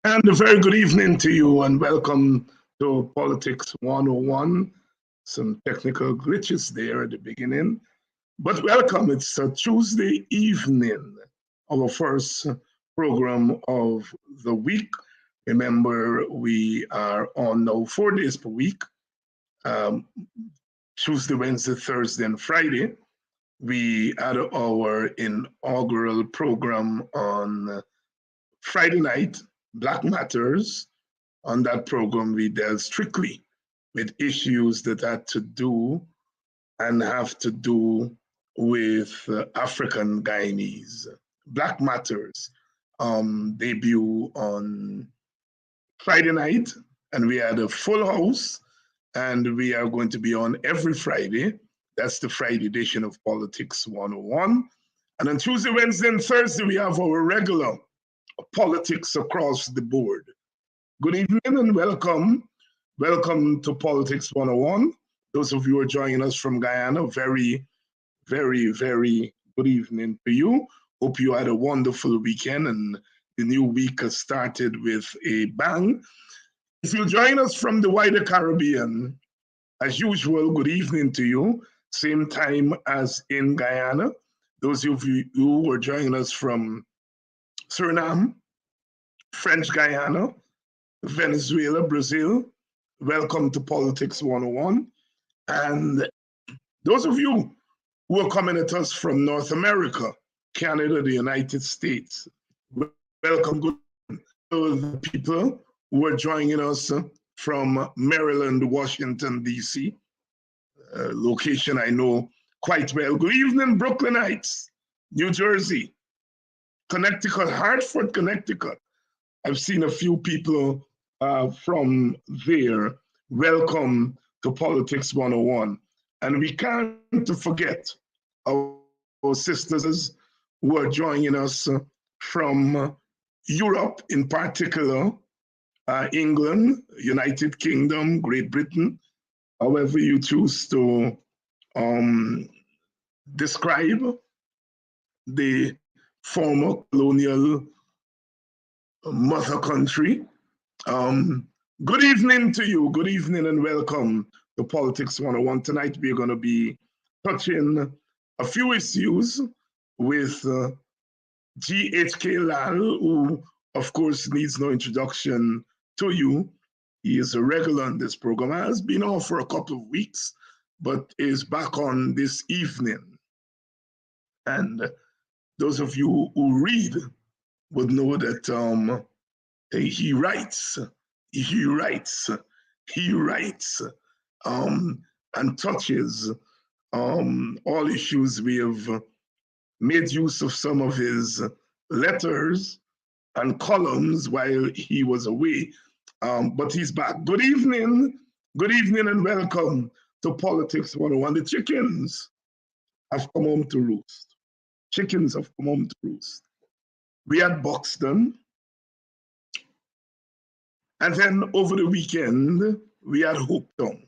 And a very good evening to you, and welcome to Politics 101. Some technical glitches there at the beginning, but welcome. It's a Tuesday evening, our first program of the week. Remember, we are on now 4 days per week, um, Tuesday, Wednesday, Thursday, and Friday. We had our inaugural program on Friday night, Black Matters. On that program, we dealt strictly with issues that had to do and have to do with African Guyanese. Black Matters debut on Friday night, and we had a full house, and we are going to be on every Friday. That's the Friday edition of Politics 101. And on Tuesday, Wednesday, and Thursday, we have our regular politics across the board. Good evening and welcome. Welcome to Politics 101. Those of you who are joining us from Guyana, very, very good evening to you. Hope you had a wonderful weekend and the new week has started with a bang. If you join us from the wider Caribbean, as usual, good evening to you. Same time as in Guyana. Those of you who are joining us from Suriname, French Guyana, Venezuela, Brazil, welcome to Politics 101. And those of you who are coming at us from North America, Canada, the United States, welcome. Good to the people who are joining us from Maryland, Washington, D.C., location I know quite well. Good evening, Brooklyn Heights, New Jersey, Connecticut, Hartford, Connecticut. I've seen a few people from there. Welcome to Politics 101. And we can't forget our sisters who are joining us from Europe, in particular, England, United Kingdom, Great Britain, however you choose to describe the former colonial mother country. Good evening to you. Good evening and welcome to Politics 101. Tonight we're going to be touching a few issues with GHK Lall, who of course needs no introduction to you. He is a regular on this program, has been off for a couple of weeks, but is back on this evening. And those of you who read would know that he writes, and touches all issues. We have made use of some of his letters and columns while he was away, but he's back. Good evening, and welcome to Politics 101. The chickens have come home to roost. Chickens have come home to roost. We had Buxton, and then over the weekend, we had Hope Town.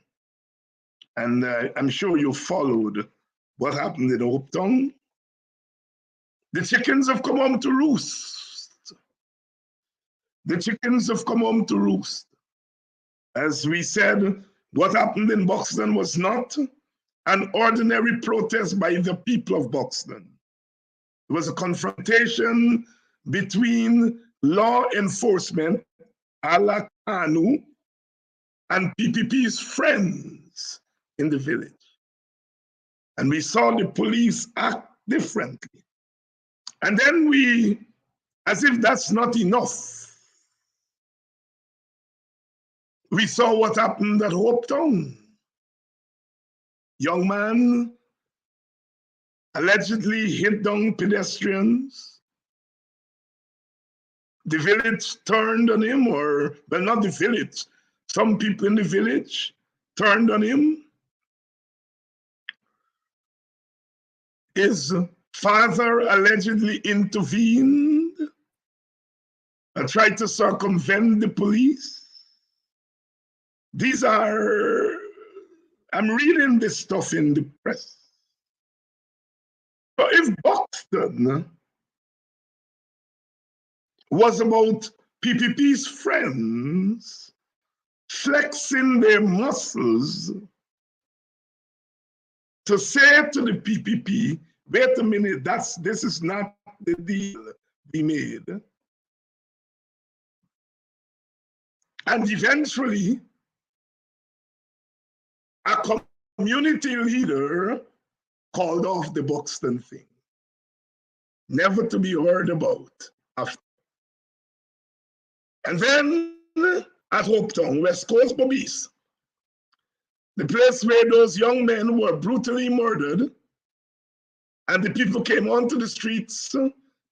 And I'm sure you followed what happened in Hope Town. The chickens have come home to roost. The chickens have come home to roost. As we said, what happened in Buxton was not an ordinary protest by the people of Buxton. It was a confrontation between law enforcement, Ala Kanu, and PPP's friends in the village. And we saw the police act differently. And then we, as if that's not enough, we saw what happened at Hope Town. Young man allegedly hit down pedestrians. The village turned on him, or, well, not the village, some people in the village turned on him. His father allegedly intervened and tried to circumvent the police. These are, I'm reading this stuff in the press. So if Buxton was about PPP's friends flexing their muscles to say to the PPP, wait a minute, this is not the deal we made. And eventually, a community leader called off the Buxton thing, never to be heard about after. And then at Hopetown, West Coast Bobbies, the place where those young men were brutally murdered, and the people came onto the streets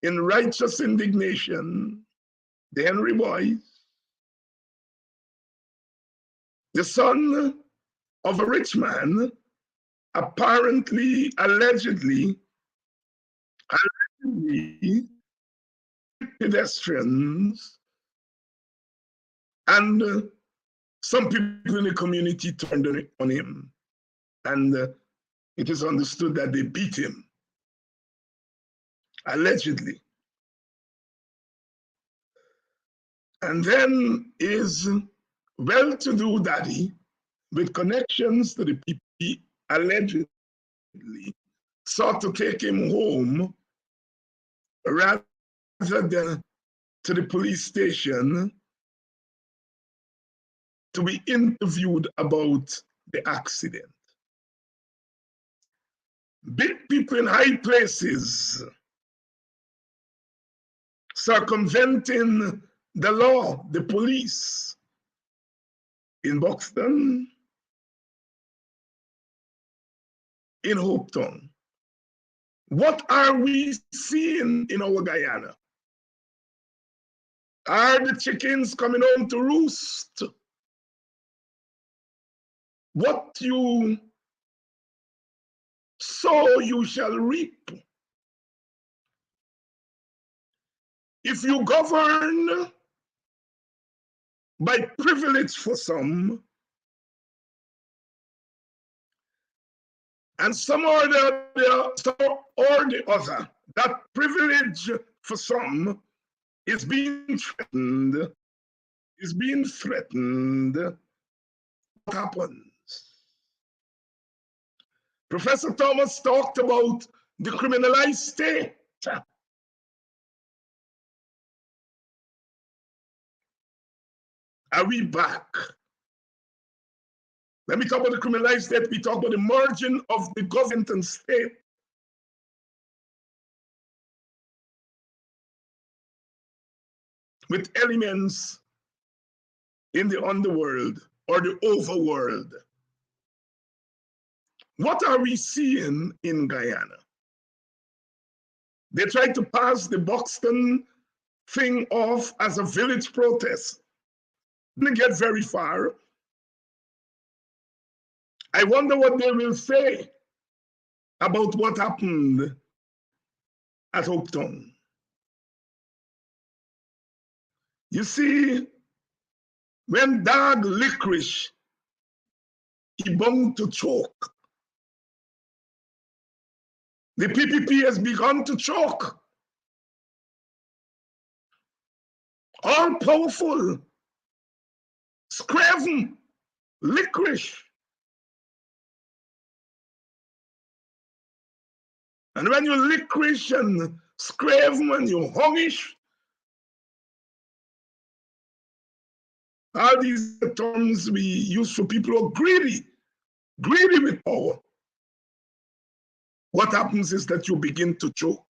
in righteous indignation, the Henry boys, the son of a rich man, apparently, allegedly, pedestrians, and some people in the community turned on him, and it is understood that they beat him, allegedly. And then his well-to-do daddy, with connections to the PP, allegedly sought to take him home rather than to the police station to be interviewed about the accident. Big people in high places circumventing the law, the police in Buxton, in Hopetown. What are we seeing in our Guyana? Are the chickens coming home to roost? What you sow, you shall reap. If you govern by privilege for some, and some or the other, that privilege for some is being threatened, what happens? Professor Thomas talked about the criminalized state. Are we back? Let me talk about the criminalized state. We talk about the merging of the government and state. With elements in the underworld or the overworld. What are we seeing in Guyana? They tried to pass the Buxton thing off as a village protest. Didn't get very far. I wonder what they will say about what happened at Hopetown. You see, when dog licorice, he bound to choke. The PPP has begun to choke. All powerful, Scraven, licorice. And when you licorice and Scraven and you hongish, all these terms we use for people who are greedy with power. What happens is that you begin to choke.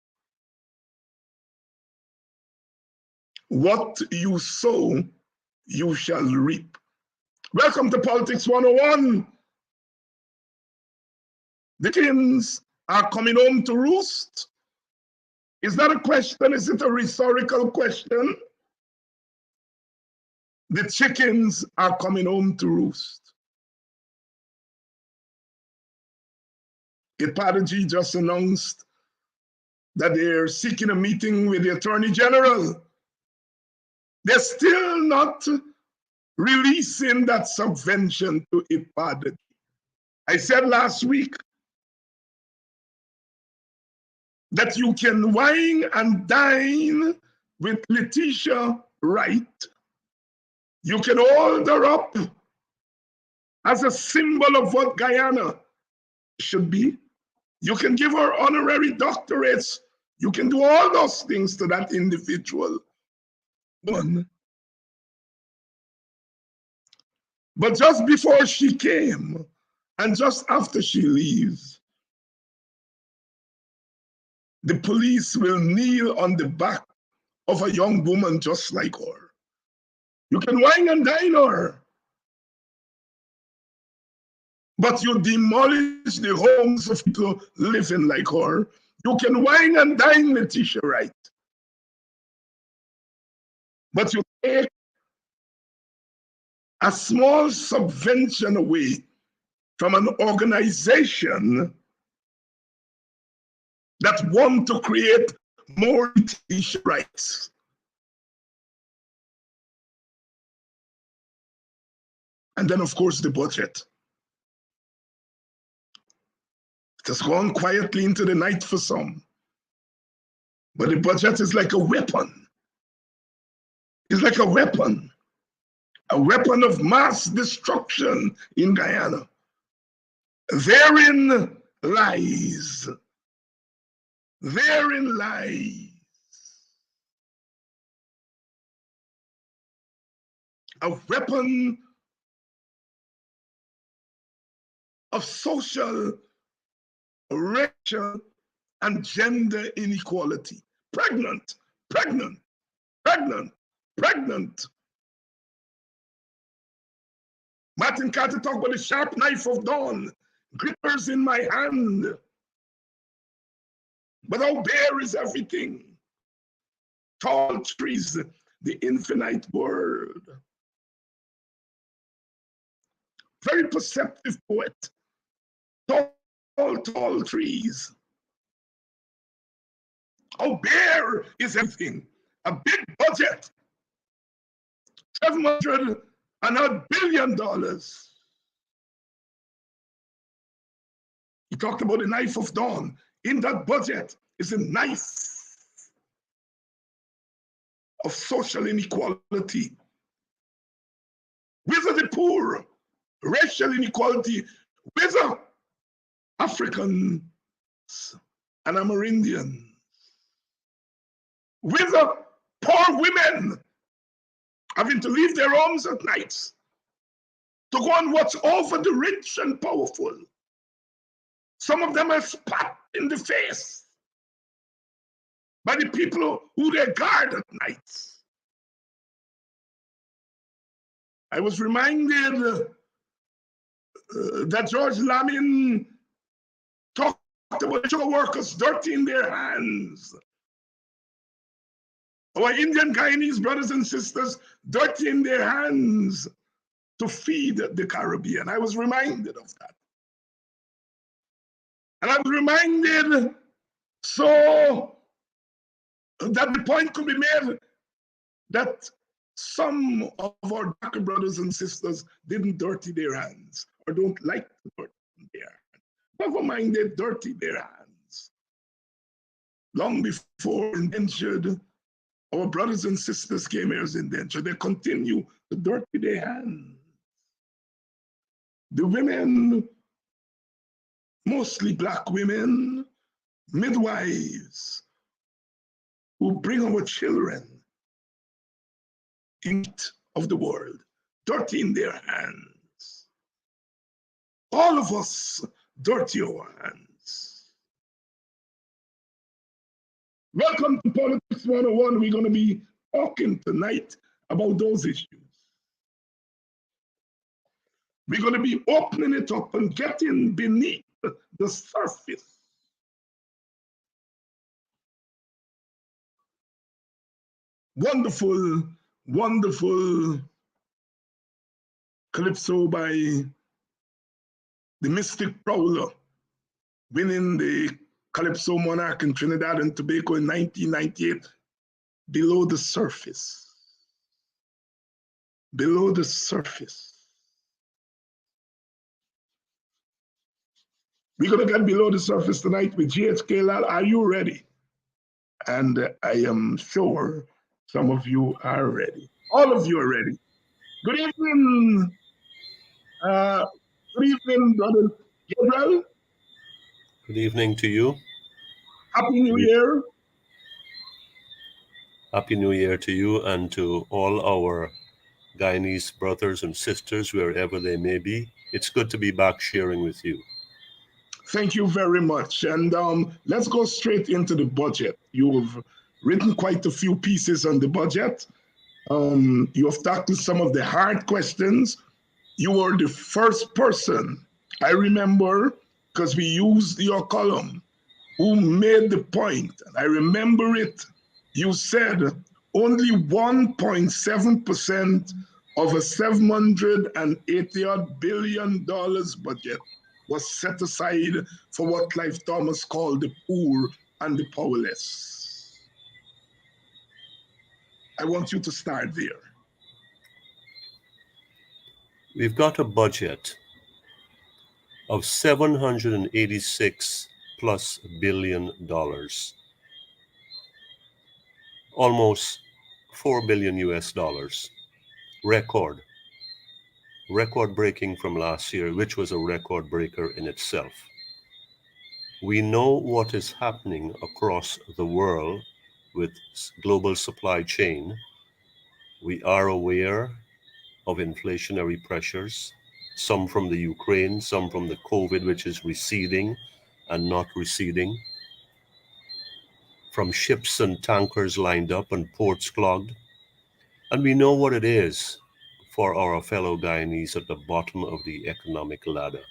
What you sow, you shall reap. Welcome to Politics 101. The chickens are coming home to roost. Is that a question? Is it a rhetorical question? The chickens are coming home to roost. Ipadaji just announced that they're seeking a meeting with the Attorney General. They're still not releasing that subvention to Ipadaji. I said last week that you can wine and dine with Letitia right, you can hold her up as a symbol of what Guyana should be. You can give her honorary doctorates. You can do all those things to that individual woman. But just before she came, and just after she leaves, the police will kneel on the back of a young woman just like her. You can wine and dine her, but you demolish the homes of people living like her. You can wine and dine Letitia Wright, but you take a small subvention away from an organization that want to create more Letitia Wrights. And then, of course, the budget. It has gone quietly into the night for some. But the budget is like a weapon. It's like a weapon of mass destruction in Guyana. Therein lies a weapon of social, racial, and gender inequality. Pregnant. Martin Carter talked about the sharp knife of dawn, grippers in my hand. But how bare is everything? Tall trees, the infinite world. Very perceptive poet. Tall trees. How bare is everything? A big budget. $700 billion. He talked about the knife of dawn. In that budget is a knife of social inequality. With the poor, racial inequality, with Africans and Amerindians, with poor women having to leave their homes at nights to go and watch over the rich and powerful. Some of them are spat in the face by the people who they guard at nights. I was reminded that George Lamin talked about sugar workers dirtying their hands. Our Indian Guyanese brothers and sisters dirtying their hands to feed the Caribbean. I was reminded of that. And I was reminded so that the point could be made that some of our darker brothers and sisters didn't dirty their hands or don't like to dirty their hands. Never mind, they dirty their hands. Long before indentured, our brothers and sisters came here as indentured. They continue to dirty their hands. The women, mostly Black women, midwives, who bring our children into of the world, dirtying their hands. All of us dirty our hands. Welcome to Politics 101. We're going to be talking tonight about those issues. We're going to be opening it up and getting beneath the surface. Wonderful, wonderful calypso by the Mystic Prowler, winning the Calypso Monarch in Trinidad and Tobago in 1998, Below the Surface. Below the Surface. We're going to get below the surface tonight with GHK Lall. Are you ready? And I am sure Some of you are ready. All of you are ready. Good evening. Uh, Good evening, Brother Gabriel. Good evening to you. Happy New Year. Happy New Year to you and to all our Guyanese brothers and sisters, wherever they may be. It's good to be back sharing with you. Thank you very much. And let's go straight into the budget. You've written quite a few pieces on the budget. You have tackled some of the hard questions. You were the first person, I remember, because we used your column, who made the point. And I remember it. You said only 1.7% of a $780 billion budget was set aside for what Clive Thomas called the poor and the powerless. I want you to start there. We've got a budget of $786 plus billion, almost 4 billion US dollars. Record breaking from last year, which was a record breaker in itself. We know what is happening across the world with global supply chain. We are aware of inflationary pressures, some from the Ukraine, some from the COVID, which is receding and not receding, from ships and tankers lined up and ports clogged. And we know what it is for our fellow Guyanese at the bottom of the economic ladder.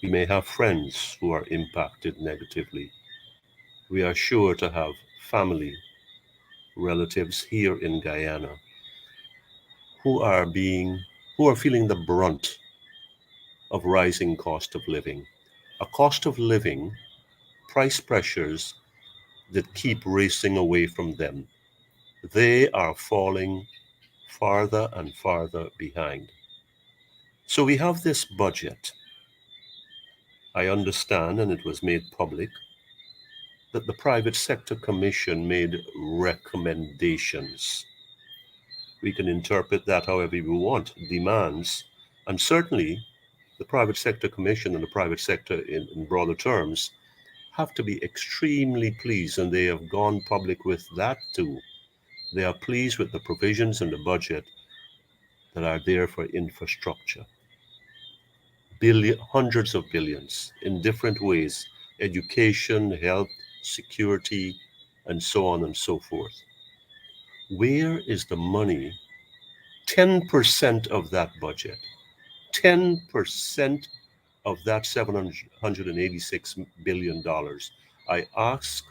We may have friends who are impacted negatively. We are sure to have family, relatives here in Guyana who are feeling the brunt of rising cost of living. A cost of living, price pressures that keep racing away from them. They are falling farther and farther behind. So we have this budget. I understand, and it was made public, that the Private Sector Commission made recommendations. We can interpret that however we want, demands, and certainly the Private Sector Commission and the private sector in broader terms have to be extremely pleased, and they have gone public with that too. They are pleased with the provisions in the budget that are there for infrastructure. Hundreds of billions in different ways, education, health, security, and so on and so forth. Where is the money? 10% of that budget, 10% of that $786 billion. I ask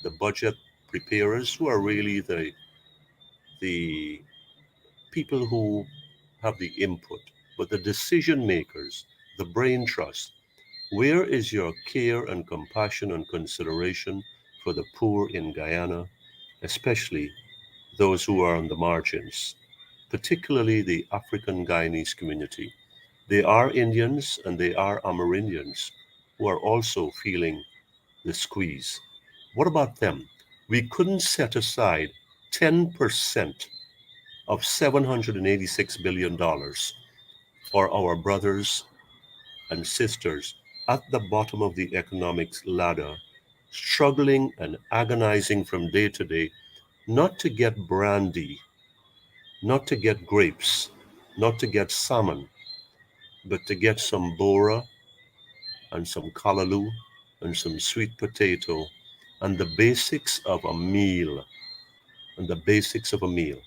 the budget preparers, who are really the people who have the input, but the decision makers, the brain trust, where is your care and compassion and consideration for the poor in Guyana, especially those who are on the margins, particularly the African Guyanese community? They are Indians and they are Amerindians who are also feeling the squeeze. What about them? We couldn't set aside 10% of $786 billion for our brothers and sisters at the bottom of the economic ladder, struggling and agonizing from day to day, not to get brandy, not to get grapes, not to get salmon, but to get some bora and some callaloo and some sweet potato and the basics of a meal. And the basics of a meal.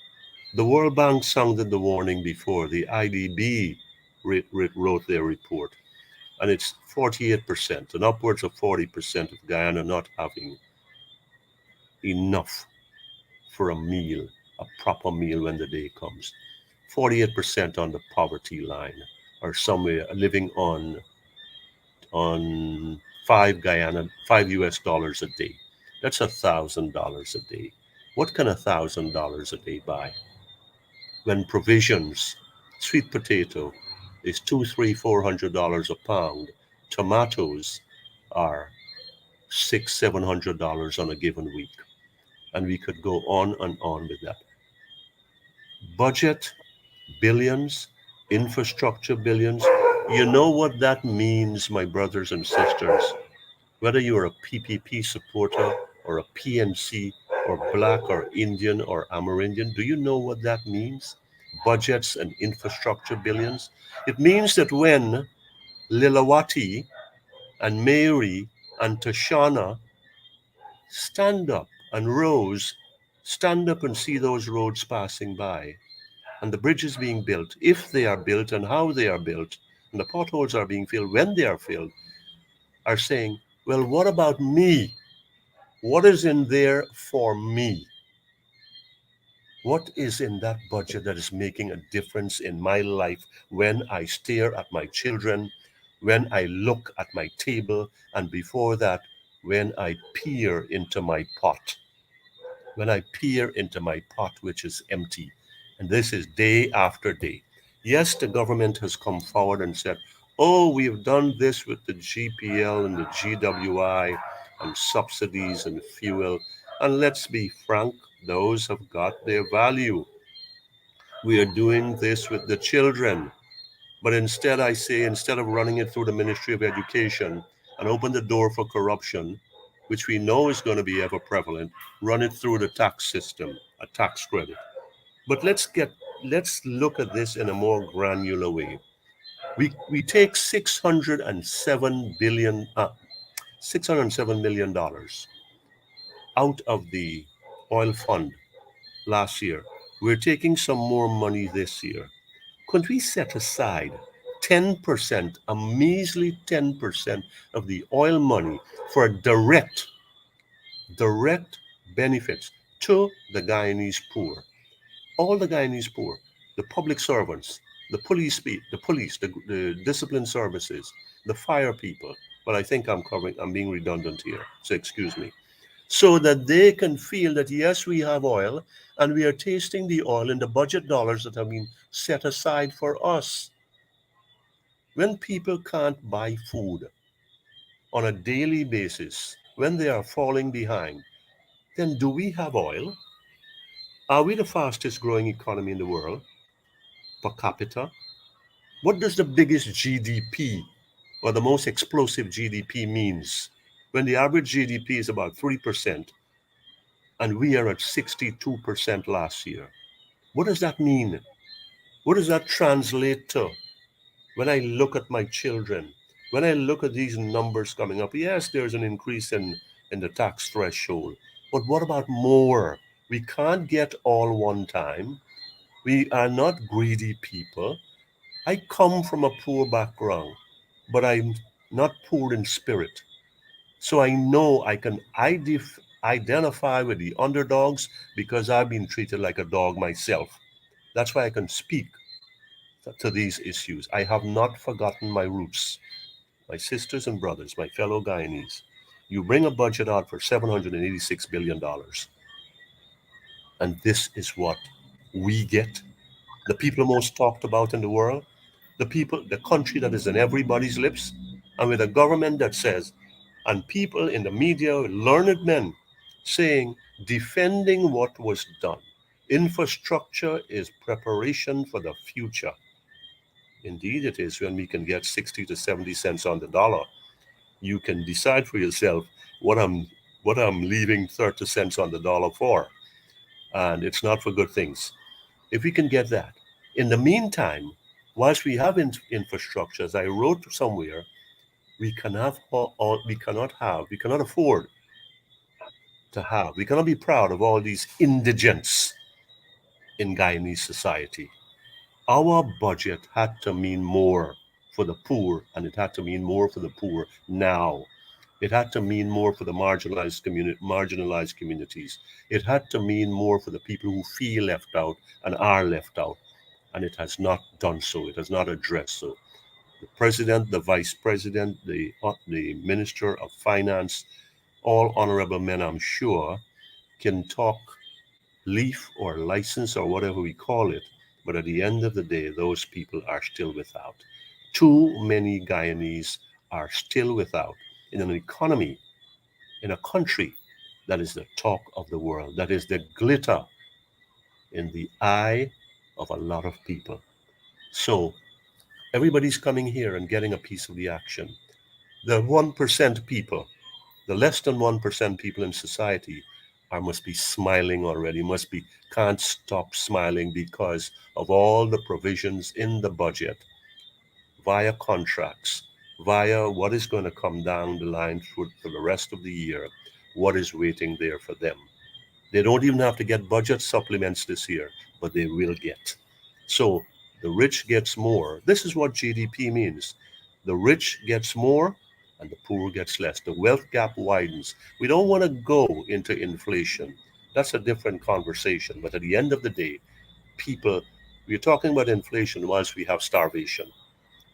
The World Bank sounded the warning before. The IDB wrote their report. And it's 48% and upwards of 40% of Guyana not having enough for a meal, a proper meal when the day comes. 48% on the poverty line, or somewhere living on five US dollars a day. That's $1,000 a day. What can $1,000 a day buy? When provisions, sweet potato is $200, $300, $400 a pound. Tomatoes are $600, $700 on a given week. And we could go on and on with that. Budget billions, infrastructure billions. You know what that means, my brothers and sisters. Whether you're a PPP supporter or a PNC or Black or Indian or Amerindian, do you know what that means? Budgets and infrastructure billions. It means that when Lilawati and Mary and Tashana stand up and Rose stand up and see those roads passing by and the bridges being built, if they are built and how they are built, and the potholes are being filled when they are filled, are saying, well, what about me? What is in there for me? What is in that budget that is making a difference in my life when I stare at my children, when I look at my table, and before that, when I peer into my pot? When I peer into my pot, which is empty. And this is day after day. Yes, the government has come forward and said, oh, we've done this with the GPL and the GWI and subsidies and fuel. And let's be frank, those have got their value. We are doing this with the children. But instead, I say, instead of running it through the Ministry of Education and open the door for corruption, which we know is going to be ever prevalent, run it through the tax system, a tax credit. But let's look at this in a more granular way. We take $607 million out of the oil fund last year. We're taking some more money this year. Could we set aside 10%, a measly 10% of the oil money for direct benefits to the Guyanese poor? All the Guyanese poor, the public servants, the discipline services, the fire people. But I think I'm being redundant here, so excuse me. So that they can feel that yes, we have oil and we are tasting the oil in the budget dollars that have been set aside for us. When people can't buy food on a daily basis, when they are falling behind, then do we have oil? Are we the fastest growing economy in the world per capita? What does the biggest GDP or the most explosive GDP means when the average GDP is about 3% and we are at 62% last year? What does that mean? What does that translate to when I look at my children? When I look at these numbers coming up, yes, there's an increase in the tax threshold. But what about more? We can't get all one time. We are not greedy people. I come from a poor background, but I'm not poor in spirit. So I know I can identify with the underdogs because I've been treated like a dog myself. That's why I can speak to these issues. I have not forgotten my roots, my sisters and brothers, my fellow Guyanese. You bring a budget out for $786 billion, and this is what we get. The people most talked about in the world, the country that is in everybody's lips, and with a government that says, and people in the media, learned men, saying, defending what was done. Infrastructure is preparation for the future. Indeed, it is when we can get 60 to 70 cents on the dollar. You can decide for yourself what I'm leaving 30 cents on the dollar for. And it's not for good things. If we can get that. In the meantime, whilst we have infrastructure, as I wrote somewhere, we we cannot afford to have, we cannot be proud of all these indigents in Guyanese society. Our budget had to mean more for the poor, and it had to mean more for the poor now. It had to mean more for the marginalized communities. It had to mean more for the people who feel left out and are left out. And it has not done so. It has not addressed so. The president, the vice president, the minister of finance, all honorable men, I'm sure, can talk leaf or license or whatever we call it. But at the end of the day, those people are still without. Too many Guyanese are still without in an economy, in a country that is the talk of the world, that is the glitter in the eye of a lot of people. So everybody's coming here and getting a piece of the action. The 1% people, the less than 1% people in society must be smiling already, can't stop smiling because of all the provisions in the budget via contracts, via what is going to come down the line for the rest of the year, what is waiting there for them. They don't even have to get budget supplements this year, but they will get. So the rich gets more. This is what GDP means. The rich gets more and the poor gets less. The wealth gap widens. We don't want to go into inflation. That's a different conversation. But at the end of the day, people, we're talking about inflation whilst we have starvation.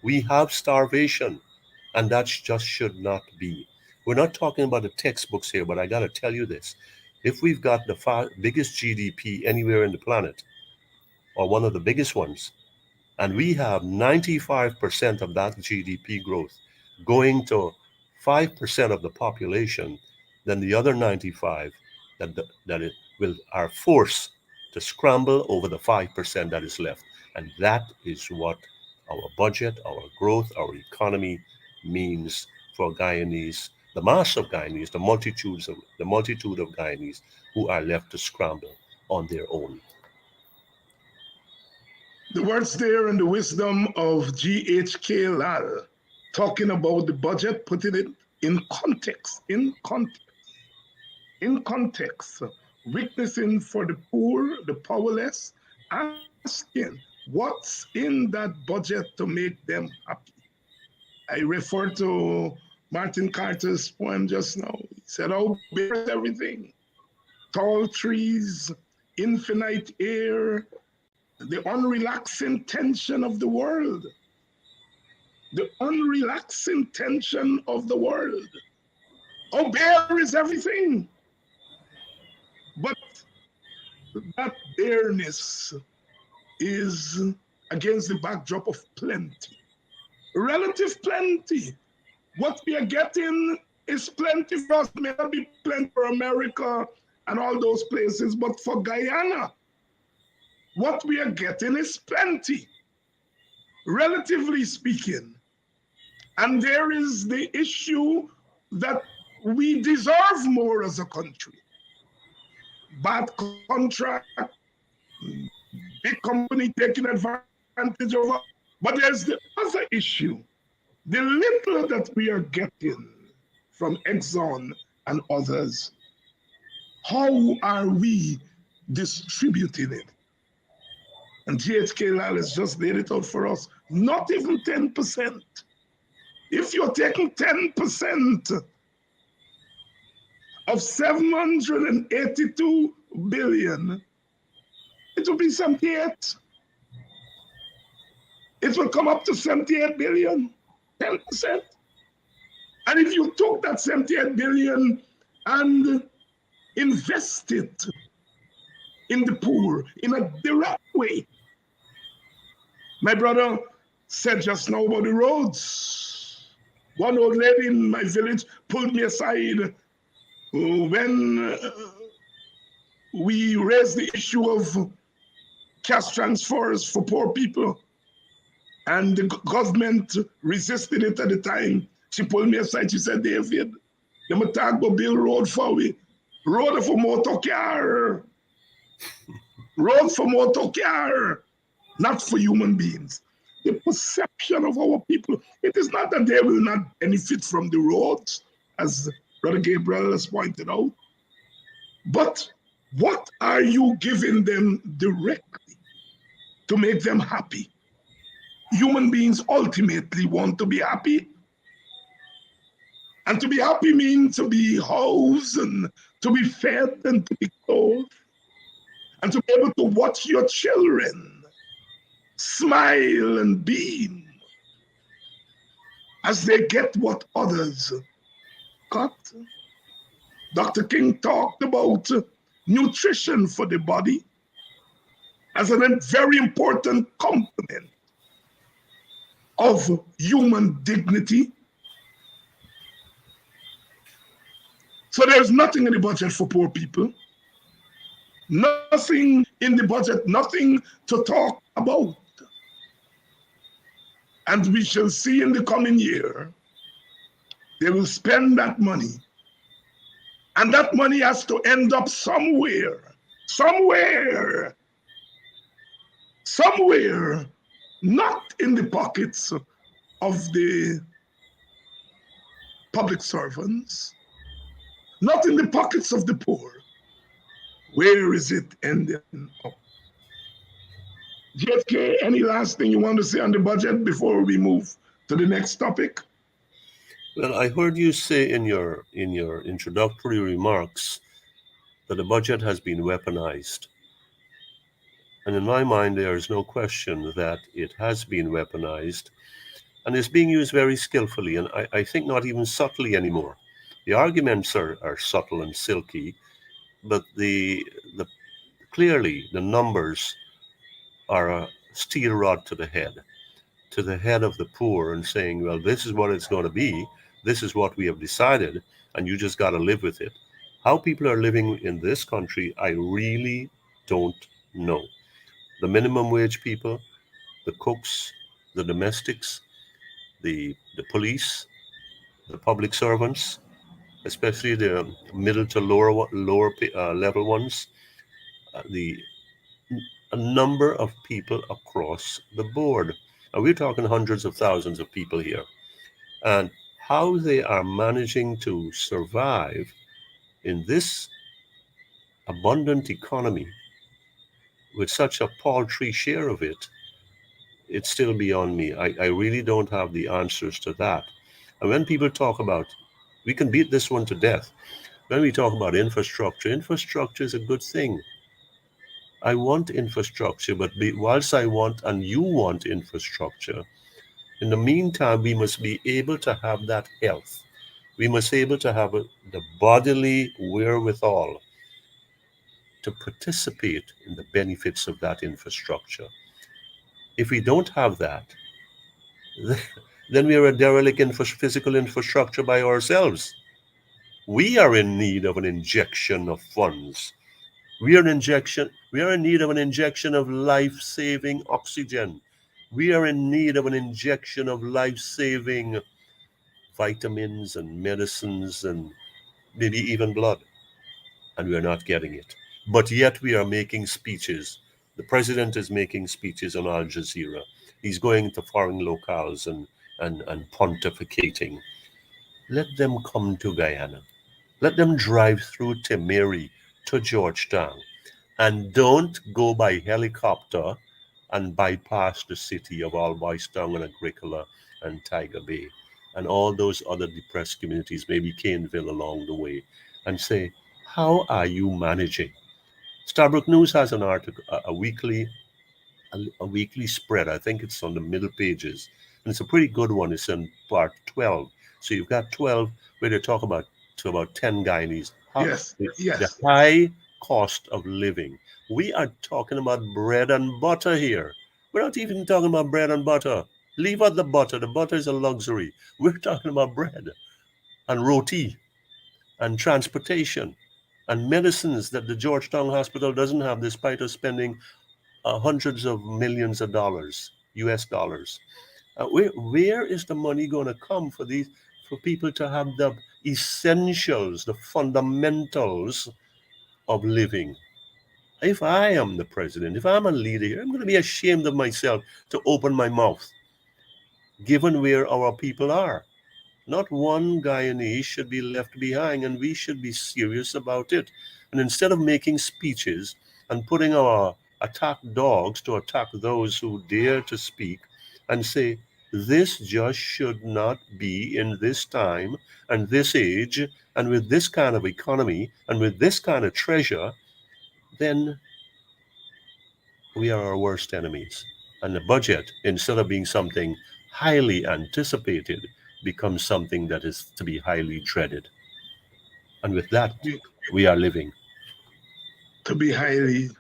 We have starvation, and that just should not be. We're not talking about the textbooks here, but I got to tell you this. If we've got the biggest GDP anywhere in the planet, or one of the biggest ones, and we have 95% of that GDP growth going to 5% of the population, then the other 95 that it will are forced to scramble over the 5% that is left. And that is what our budget, our growth, our economy means for Guyanese, the mass of Guyanese, the multitude of Guyanese who are left to scramble on their own. The words there and the wisdom of GHK Lall, talking about the budget, putting it in context, witnessing for the poor, the powerless, asking what's in that budget to make them happy. I refer to Martin Carter's poem just now. He said, "How bare is everything? Tall trees, infinite air, the unrelaxing tension of the world. The unrelaxing tension of the world. How bare is everything?" But that bareness is against the backdrop of plenty, relative plenty. What we are getting is plenty for us. It may not be plenty for America and all those places, but for Guyana, what we are getting is plenty, relatively speaking. And there is the issue that we deserve more as a country. Bad contract, big company taking advantage of us. But there's the other issue, the little that we are getting from Exxon and others. How are we distributing it? And GHK Lall has just laid it out for us. Not even 10%. If you're taking 10% of 782 billion, it will be 78. It will come up to 78 billion, 10%. And if you took that 78 billion and invest it in the poor in a direct way. My brother said just now about the roads. One old lady in my village pulled me aside when we raised the issue of cash transfers for poor people, and the government resisted it at the time. She pulled me aside. She said, "David, you must talk about build road for we. Road for motor car. Road for motor car, not for human beings." The perception of our people, it is not that they will not benefit from the roads, as Brother Gabriel has pointed out, but what are you giving them directly to make them happy? Human beings ultimately want to be happy. And to be happy means to be housed and to be fed and to be clothed and to be able to watch your children smile and beam as they get what others got. Dr. King talked about nutrition for the body as a very important component of human dignity. So there's nothing in the budget for poor people. Nothing in the budget, nothing to talk about. And we shall see in the coming year, they will spend that money. And that money has to end up somewhere, somewhere, somewhere, not in the pockets of the public servants, not in the pockets of the poor. Where is it ending up? GHK, any last thing you want to say on the budget before we move to the next topic? Well, I heard you say in your introductory remarks that the budget has been weaponized. And in my mind, there is no question that it has been weaponized and is being used very skillfully, and I think not even subtly anymore. The arguments are subtle and silky, but the clearly the numbers are a steel rod to the head of the poor, and saying, well, this is what it's going to be, this is what we have decided, and you just got to live with it. How people are living in this country, I really don't know. The minimum wage people, the cooks, the domestics, the police, the public servants, especially the middle to lower level ones, the a number of people across the board. And we're talking hundreds of thousands of people here. And how they are managing to survive in this abundant economy with such a paltry share of it, it's still beyond me. I really don't have the answers to that. And when people talk about, we can beat this one to death. When we talk about infrastructure is a good thing. I want infrastructure, but whilst I want and you want infrastructure, in the meantime, we must be able to have that health. We must be able to have the bodily wherewithal to participate in the benefits of that infrastructure. If we don't have that, then we are a derelict in physical infrastructure by ourselves. We are in need of an injection of funds. We are in need of an injection of life-saving oxygen. We are in need of an injection of life-saving vitamins and medicines and maybe even blood. And we are not getting it. But yet we are making speeches. The president is making speeches on Al Jazeera. He's going to foreign locales and pontificating. Let them come to Guyana. Let them drive through Temeri to Georgetown. And don't go by helicopter and bypass the city of Albistown and Agricola and Tiger Bay and all those other depressed communities, maybe Caneville along the way, and say, how are you managing? Starbrook News has an article, a weekly spread. I think it's on the middle pages. And it's a pretty good one. It's in part 12. So you've got 12 where they talk about to about 10 Guyanese. Yes, The high cost of living. We are talking about bread and butter here. We're not even talking about bread and butter. Leave out the butter. The butter is a luxury. We're talking about bread and roti and transportation and medicines that the Georgetown Hospital doesn't have, despite us spending hundreds of millions of dollars, US dollars. Where is the money going to come for people to have the essentials, the fundamentals of living? If I am the president, if I'm a leader here, I'm going to be ashamed of myself to open my mouth, given where our people are. Not one Guyanese should be left behind, and we should be serious about it. And instead of making speeches and putting our attack dogs to attack those who dare to speak and say, this just should not be in this time and this age and with this kind of economy and with this kind of treasure, then we are our worst enemies. And the budget, instead of being something highly anticipated, becomes something that is to be highly dreaded. And with that, we are living. To be highly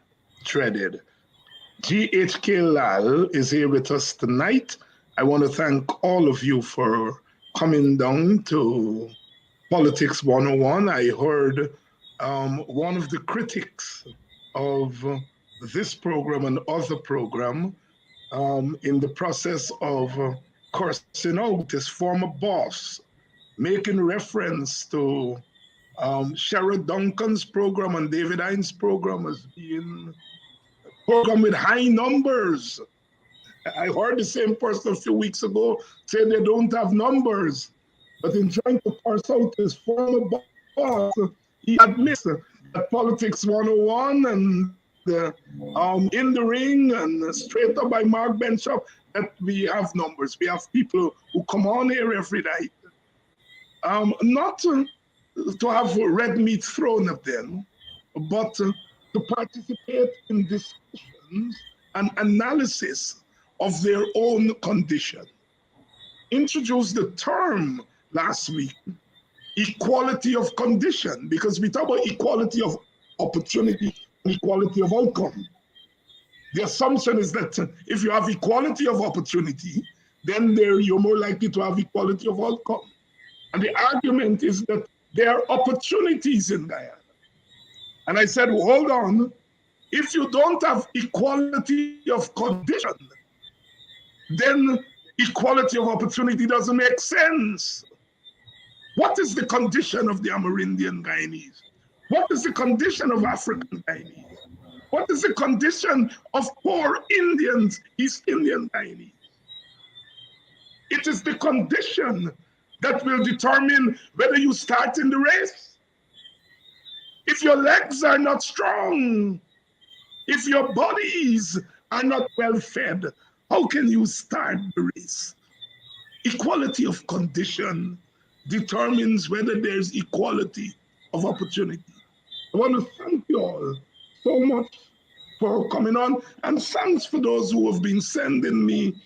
dreaded. GHK Lall is here with us tonight. I want to thank all of you for coming down to Politics 101, I heard one of the critics of this program and other program in the process of cursing out his former boss, making reference to Sherrod Duncan's program and David Hines' program as being a program with high numbers. I heard the same person a few weeks ago say they don't have numbers. But in trying to parse out his former boss, he admits that Politics 101 and In the Ring and Straight Up by Mark Bishop, that we have numbers. We have people who come on here every night. Not to have red meat thrown at them, but to participate in discussions and analysis of their own condition. Introduced the term last week, equality of condition, because we talk about equality of opportunity and equality of outcome. The assumption is that if you have equality of opportunity, then you're more likely to have equality of outcome. And the argument is that there are opportunities in Guyana. And I said, well, hold on, if you don't have equality of condition, then equality of opportunity doesn't make sense. What is the condition of the Amerindian Guyanese? What is the condition of African Guyanese? What is the condition of poor Indians, East Indian Guyanese? It is the condition that will determine whether you start in the race. If your legs are not strong, if your bodies are not well fed, how can you start the race? Equality of condition determines whether there's equality of opportunity. I want to thank you all so much for coming on, and thanks for those who have been sending me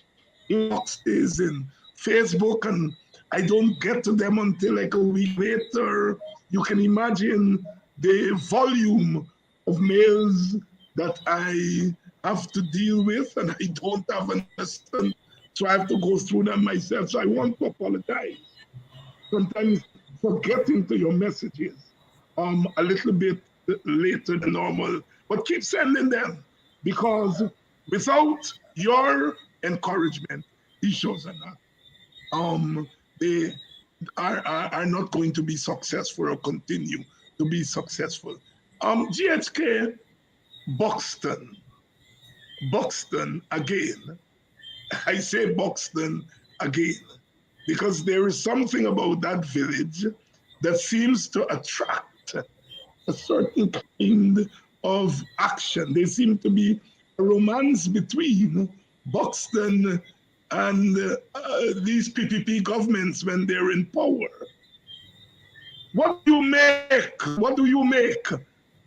inboxes in Facebook, and I don't get to them until like a week later. You can imagine the volume of mails that I have to deal with, and I don't have an assistant, so I have to go through them myself. So I want to apologize sometimes for getting to your messages a little bit later than normal, but keep sending them, because without your encouragement, these shows they are not going to be successful or continue to be successful. GHK Buxton again. I say Buxton again, because there is something about that village that seems to attract a certain kind of action. There seems to be a romance between Buxton and these PPP governments when they're in power. What do you make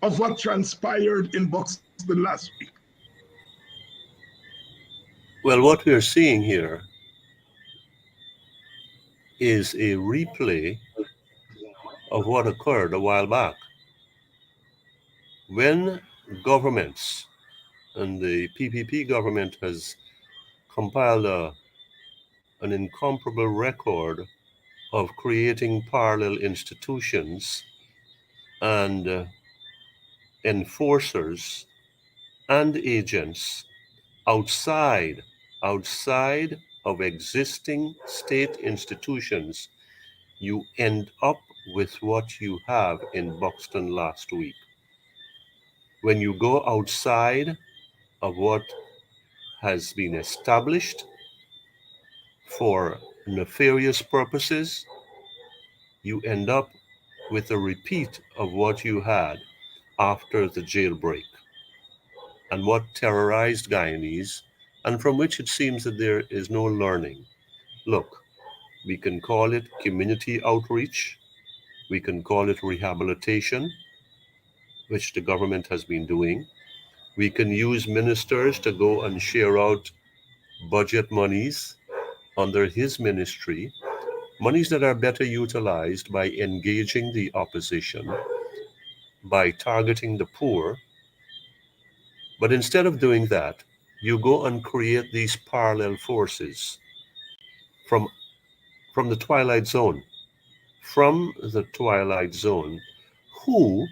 of what transpired in Buxton last week? Well, what we're seeing here is a replay of what occurred a while back. When governments, and the PPP government has compiled an incomparable record of creating parallel institutions and enforcers and agents outside of existing state institutions, you end up with what you have in Buxton last week. When you go outside of what has been established for nefarious purposes, you end up with a repeat of what you had after the jailbreak and what terrorized Guyanese, and from which it seems that there is no learning. Look, we can call it community outreach, we can call it rehabilitation, which the government has been doing. We can use ministers to go and share out budget monies under his ministry, monies that are better utilized by engaging the opposition, by targeting the poor. But instead of doing that, you go and create these parallel forces from the Twilight Zone. from the Twilight Zone who,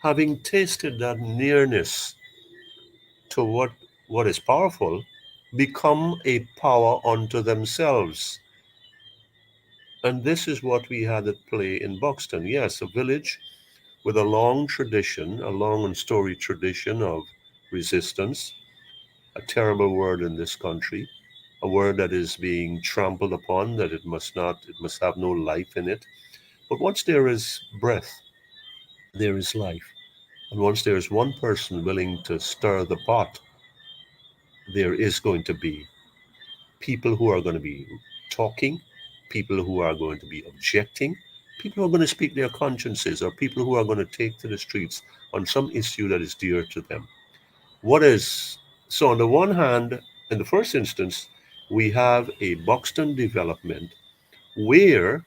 having tasted that nearness to what is powerful, become a power unto themselves. And this is what we had at play in Buxton. Yes, a village with a long tradition, a long and storied tradition of resistance, a terrible word in this country, a word that is being trampled upon, that it must have no life in it. But once there is breath, there is life. And once there is one person willing to stir the pot, there is going to be people who are going to be talking, people who are going to be objecting, people who are going to speak their consciences, or people who are going to take to the streets on some issue that is dear to them. What is so? On the one hand, in the first instance, we have a Buxton development where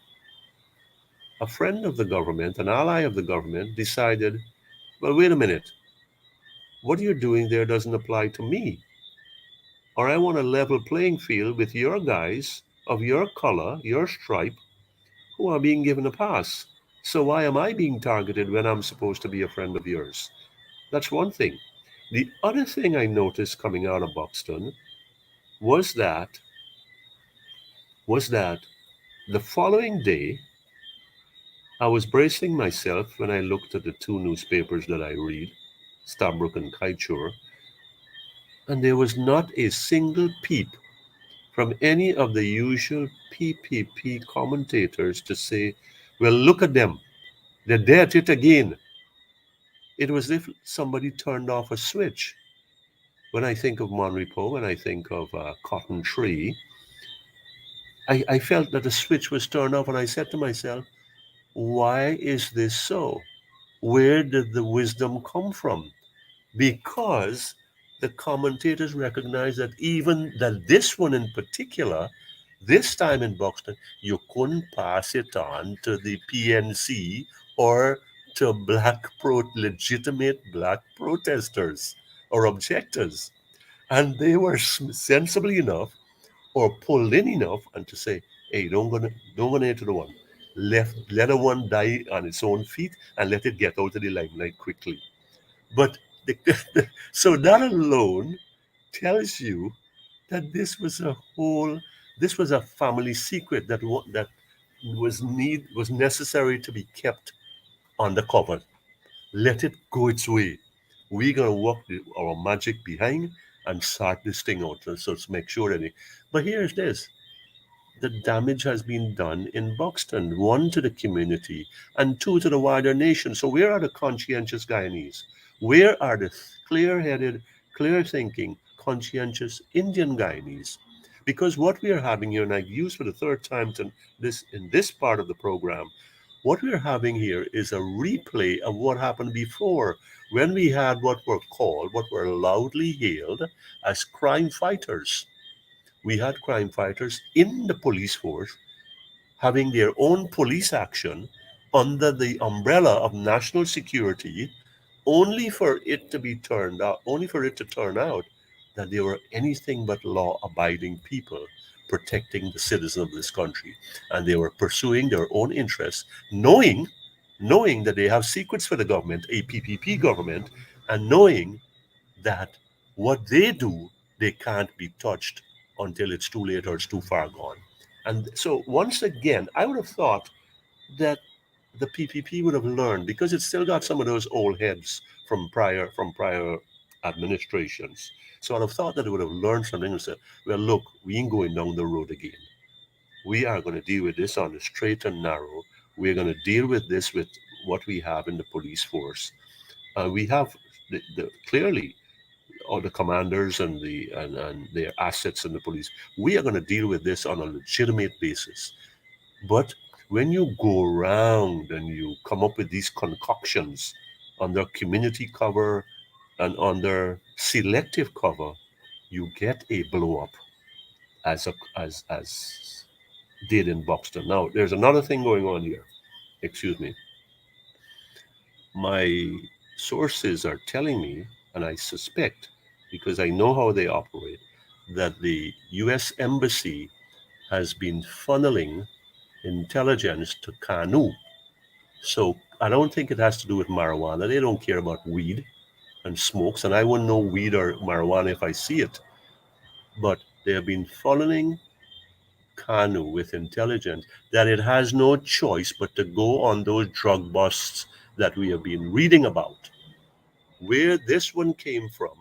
a friend of the government, an ally of the government, decided, well, wait a minute, what you're doing there doesn't apply to me. Or I want a level playing field with your guys of your color, your stripe, who are being given a pass. So why am I being targeted when I'm supposed to be a friend of yours? That's one thing. The other thing I noticed coming out of Buxton was that was that the following day I was bracing myself when I looked at the two newspapers that I read, Stabrook and Kaichur, and there was not a single peep from any of the usual PPP commentators to say, well, look at them. They're there at it again. It was as if somebody turned off a switch. When I think of Monrepo, when I think of Cotton Tree, I felt that the switch was turned off, and I said to myself, why is this so? Where did the wisdom come from? Because the commentators recognize that even that this one in particular, this time in Buxton, you couldn't pass it on to the PNC or to legitimate black protesters or objectors. And they were sensible enough or pulled in enough and to say, hey, don't go into the one. Let a one die on its own feet and let it get out of the limelight quickly. But the, so that alone tells you that this was a family secret that was necessary to be kept undercover. Let it go its way. We're gonna work our magic behind and start this thing out. So let's make sure that But here's this: the damage has been done in Buxton, one to the community and two to the wider nation. So where are the conscientious Guyanese? Where are the clear-headed, clear-thinking, conscientious Indian Guyanese? Because what we are having here, and I've used for the third time in this part of the program, what we're having here is a replay of what happened before when we had what were loudly hailed as crime fighters. We had crime fighters in the police force having their own police action under the umbrella of national security, only for it to turn out that they were anything but law-abiding people protecting the citizens of this country, and they were pursuing their own interests, knowing that they have secrets for the government, a PPP government, and knowing that what they do, they can't be touched until it's too late or it's too far gone. And so once again, I would have thought that the PPP would have learned because it's still got some of those old heads from prior administrations. So I'd have thought that it would have learned something and said, well, look, we ain't going down the road again. We are going to deal with this on the straight and narrow. We're going to deal with this with what we have in the police force. We have clearly all the commanders and their assets in the police. We are going to deal with this on a legitimate basis. But when you go around and you come up with these concoctions under community cover and under selective cover, you get a blow up as did in Buxton. Now there's another thing going on here. Excuse me. My sources are telling me, and I suspect, because I know how they operate, that the U.S. Embassy has been funneling intelligence to Kanu. So I don't think it has to do with marijuana. They don't care about weed and smokes, and I wouldn't know weed or marijuana if I see it. But they have been following Kanu with intelligence that it has no choice but to go on those drug busts that we have been reading about. Where this one came from,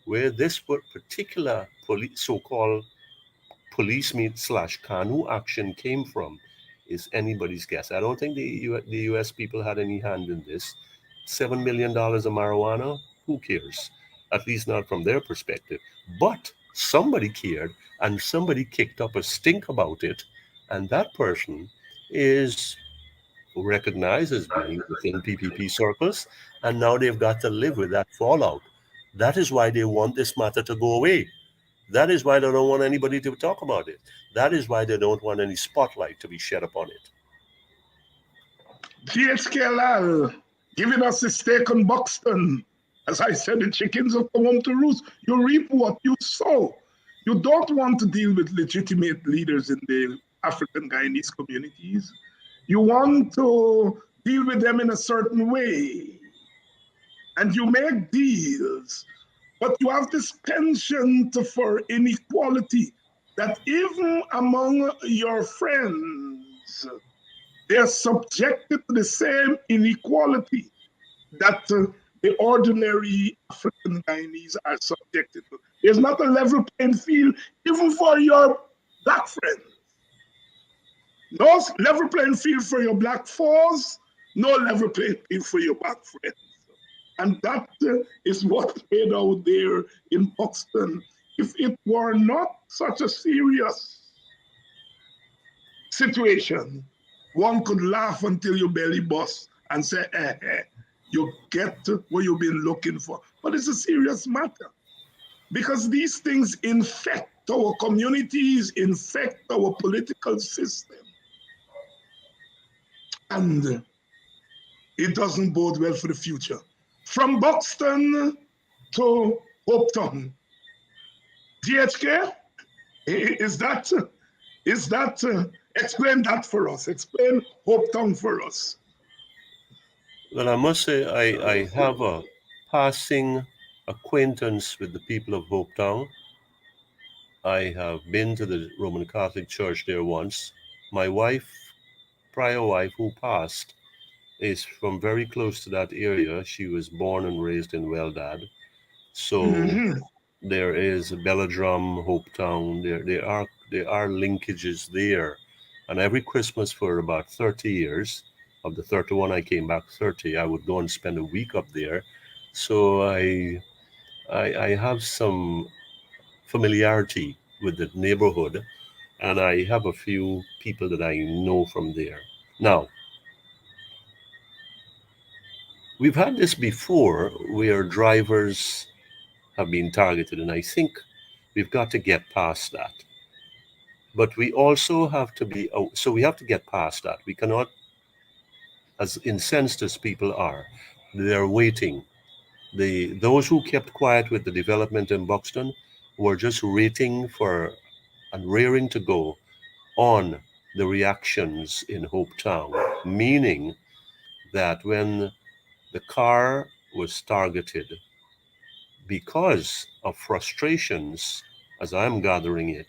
where this particular so-called police meet slash Kanu action came from, is anybody's guess. I don't think the U.S. people had any hand in this. $7 million of marijuana, who cares? At least not from their perspective. But somebody cared, and somebody kicked up a stink about it, and that person is recognized as being within PPP circles, and now they've got to live with that fallout. That is why they want this matter to go away. That is why they don't want anybody to talk about it. That is why they don't want any spotlight to be shed upon it. GHK Lall giving us a steak on Buxton. As I said, the chickens have come home to roost. You reap what you sow. You don't want to deal with legitimate leaders in the African Guyanese communities. You want to deal with them in a certain way. And you make deals, but you have this penchant for inequality that even among your friends, they're subjected to the same inequality that the ordinary African Guyanese are subjected to. There's not a level playing field even for your black friends. No level playing field for your black foes, no level playing field for your black friends. And that is what played out there in Buxton. If it were not such a serious situation, one could laugh until your belly busts and say, you get what you've been looking for. But it's a serious matter because these things infect our communities, infect our political system. And it doesn't bode well for the future. From Buxton to Hopetown. GHK, is that explain that for us. Explain Hopetown for us. Well, I must say I have a passing acquaintance with the people of Hopetown. I have been to the Roman Catholic Church there once. My wife, prior wife who passed, is from very close to that area. She was born and raised in Weldad. So there is Belladrum, Hopetown. There are linkages there. And every Christmas for about 30 years, of the 31 I came back 30, I would go and spend a week up there. So I have some familiarity with the neighborhood, and I have a few people that I know from there. Now, we've had this before where drivers have been targeted, and I think we've got to get past that. But we also have to be, so we have to get past that. We cannot, as incensed as people are, they're waiting. Those who kept quiet with the development in Buxton were just waiting for and rearing to go on the reactions in Hopetown, meaning that when the car was targeted because of frustrations, as I'm gathering it,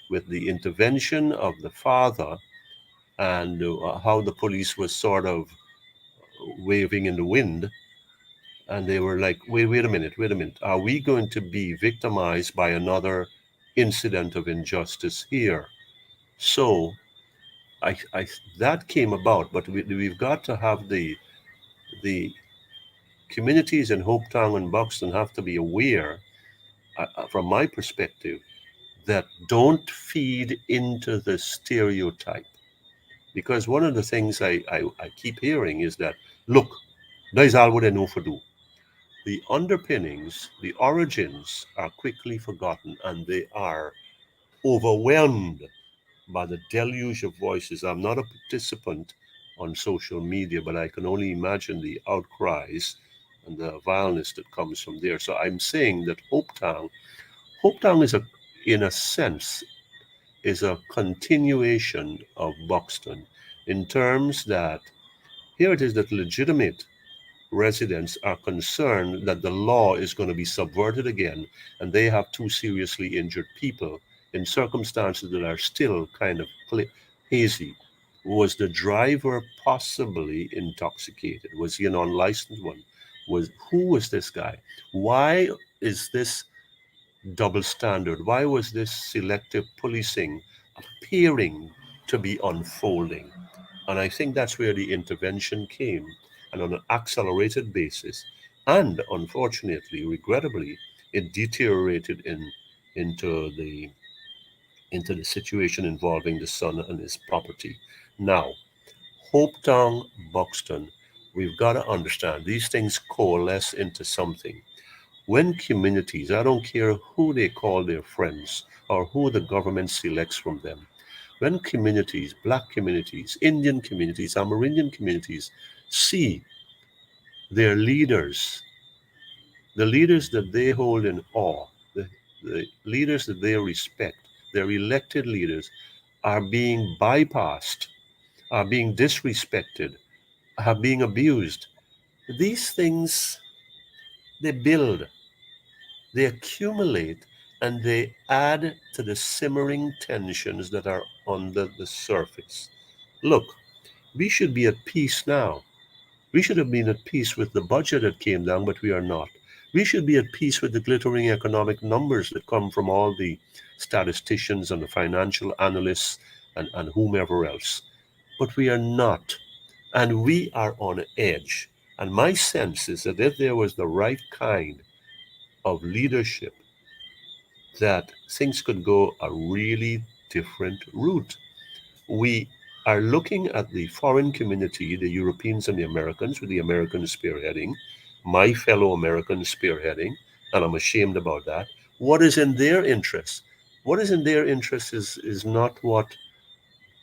with the intervention of the father and how the police was sort of waving in the wind. And they were like, wait a minute. Are we going to be victimized by another incident of injustice here? So that came about, but we've got to have the communities in Hopetown and Buxton have to be aware, from my perspective, that don't feed into the stereotype. Because one of the things I keep hearing is that, look, that is all what they know for do. The underpinnings, the origins are quickly forgotten, and they are overwhelmed by the deluge of voices. I'm not a participant on social media, but I can only imagine the outcries and the vileness that comes from there. So I'm saying that Hopetown is in a sense, is a continuation of Buxton in terms that here it is that legitimate residents are concerned that the law is going to be subverted again and they have two seriously injured people in circumstances that are still kind of hazy. Was the driver possibly intoxicated? Was he an unlicensed one? Who was this guy? Why is this double standard? Why was this selective policing appearing to be unfolding? And I think that's where the intervention came, and on an accelerated basis. And unfortunately, regrettably, it deteriorated into the into the situation involving the son and his property. Now, Hopetown, Buxton, we've got to understand these things coalesce into something. When communities, I don't care who they call their friends or who the government selects from them, when communities, black communities, Indian communities, Amerindian communities, see their leaders, the leaders that they hold in awe, the leaders that they respect, their elected leaders, are being bypassed, are being disrespected, are being abused, these things, they build, they accumulate, and they add to the simmering tensions that are under the surface. Look, we should be at peace now. We should have been at peace with the budget that came down, but we are not. We should be at peace with the glittering economic numbers that come from all the statisticians and the financial analysts and whomever else. But we are not. And we are on edge. And my sense is that if there was the right kind of leadership, that things could go a really different route. We are looking at the foreign community, the Europeans and the Americans, with the Americans spearheading, my fellow Americans spearheading, and I'm ashamed about that. What is in their interest? What is in their interest is not what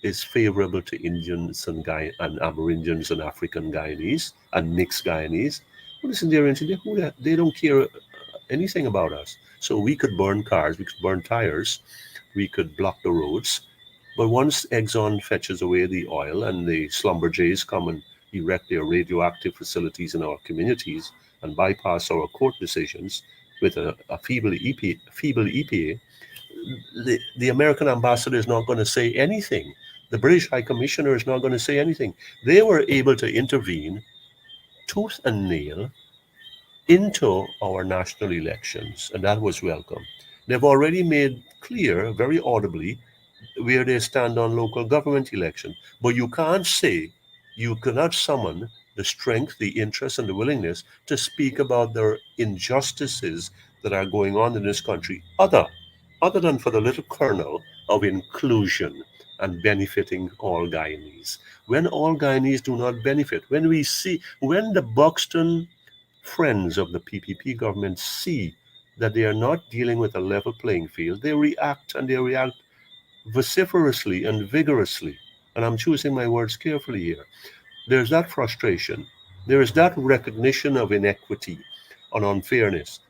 is favorable to Indians and Amerindians and African Guyanese and mixed Guyanese. What is in their interest? They don't care anything about us. So we could burn cars, we could burn tires, we could block the roads, but once Exxon fetches away the oil and the slumberjays come and erect their radioactive facilities in our communities and bypass our court decisions with a feeble EPA, the American ambassador is not going to say anything. The British High Commissioner is not going to say anything. They were able to intervene tooth and nail into our national elections, and that was welcome. They've already made clear, very audibly, where they stand on local government election. But you can't say, you cannot summon the strength, the interest, and the willingness to speak about the injustices that are going on in this country, other than for the little kernel of inclusion and benefiting all Guyanese. When all Guyanese do not benefit, when the Buxton friends of the PPP government see that they are not dealing with a level playing field, they react, and they react vociferously and vigorously. And I'm choosing my words carefully here. There's that frustration. There is that recognition of inequity and unfairness,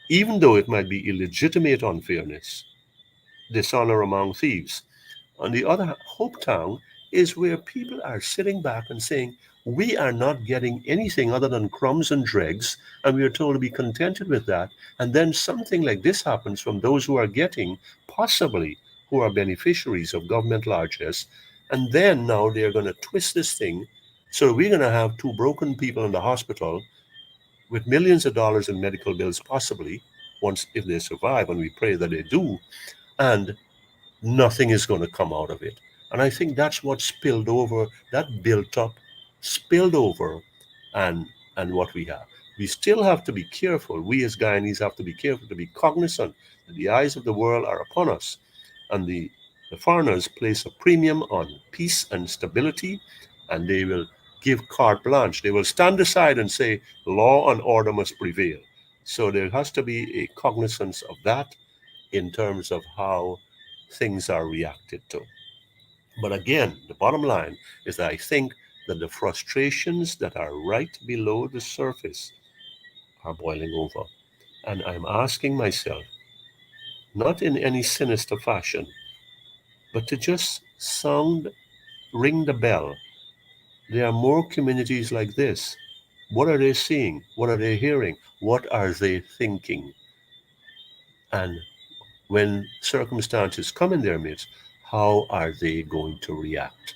even though it might be illegitimate unfairness, dishonor among thieves. On the other hand, Hopetown is where people are sitting back and saying, we are not getting anything other than crumbs and dregs, and we are told to be contented with that. And then something like this happens from those who are getting, possibly, who are beneficiaries of government largesse. And then now they're going to twist this thing. So we're going to have two broken people in the hospital with millions of dollars in medical bills, possibly, once if they survive, and we pray that they do. And nothing is going to come out of it. And I think that's what spilled over, that built up, spilled over, and what we have. We still have to be careful. We as Guyanese have to be careful, to be cognizant that the eyes of the world are upon us, and the foreigners place a premium on peace and stability, and they will give carte blanche. They will stand aside and say law and order must prevail. So there has to be a cognizance of that in terms of how things are reacted to. But again, the bottom line is that I think that the frustrations that are right below the surface are boiling over. And I'm asking myself, not in any sinister fashion, But to just ring the bell, there are more communities like this. What are they seeing? What are they hearing? What are they thinking? And when circumstances come in their midst, how are they going to react?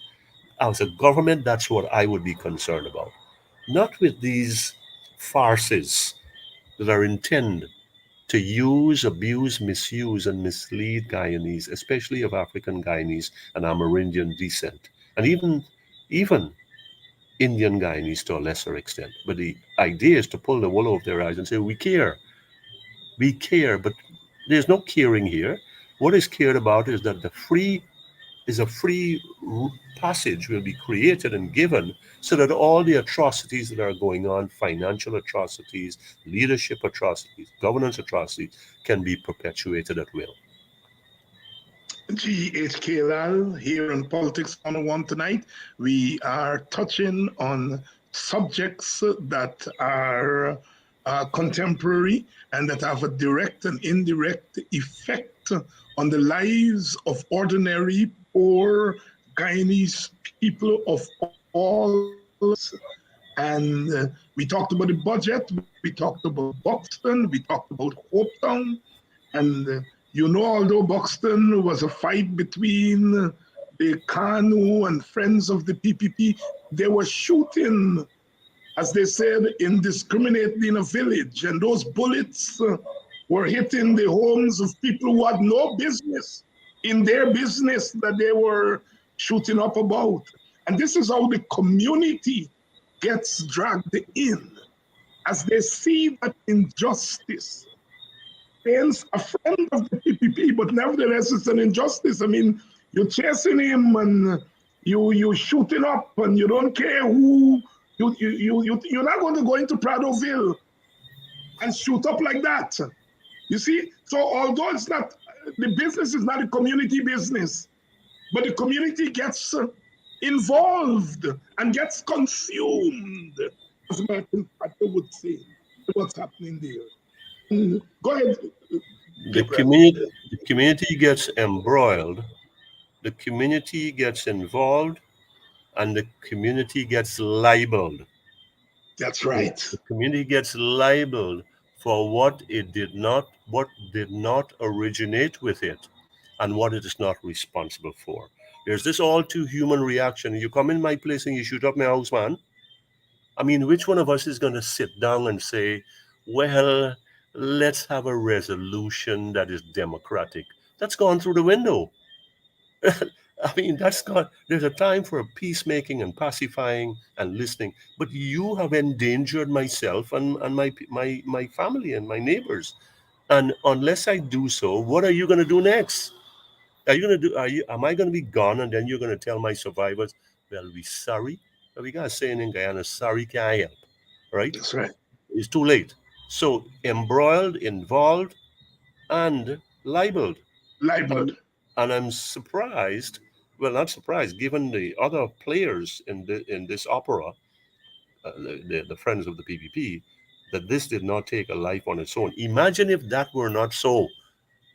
As a government, that's what I would be concerned about. Not with these farces that are intended to use, abuse, misuse, and mislead Guyanese, especially of African Guyanese and Amerindian descent, and even Indian Guyanese to a lesser extent. But the idea is to pull the wool over their eyes and say, we care, but there's no caring here. What is cared about is that a free passage will be created and given so that all the atrocities that are going on, financial atrocities, leadership atrocities, governance atrocities, can be perpetuated at will. GHK Lall here on Politics 101 tonight. We are touching on subjects that are contemporary and that have a direct and indirect effect on the lives of ordinary, poor Guyanese people of all. And we talked about the budget, we talked about Buxton, we talked about Hopetown, and although Buxton was a fight between the KANU and Friends of the PPP, they were shooting, as they said, indiscriminately in a village. And those bullets were hitting the homes of people who had no business in their business that they were shooting up about. And this is how the community gets dragged in as they see that injustice. Against a friend of the PPP, but nevertheless, it's an injustice. I mean, you're chasing him and you shooting up, and you don't care who. You're not going to go into Pradoville and shoot up like that. You see, so although it's not the business is not a community business, but the community gets involved and gets consumed, as Martin Pater would say, what's happening there. Go ahead. The community gets embroiled, the community gets involved, and the community gets libeled. That's right. The community gets libeled for what did not originate with it, and what it is not responsible for. There's this all too human reaction. You come in my place and you shoot up my house, man. I mean, which one of us is going to sit down and say, well, let's have a resolution that is democratic? That's gone through the window. I mean, that's gone. There's a time for peacemaking and pacifying and listening. But you have endangered myself and my family and my neighbors. And unless I do so, what are you going to do next? Am I going to be gone and then you're going to tell my survivors, well, we sorry? Well, we got a saying in Guyana, sorry can't help, right? That's right. It's too late. So embroiled, involved, and libeled. Libeled. And I'm surprised, well, not surprised, given the other players in this opera, the Friends of the PPP, that this did not take a life on its own. Imagine if that were not so.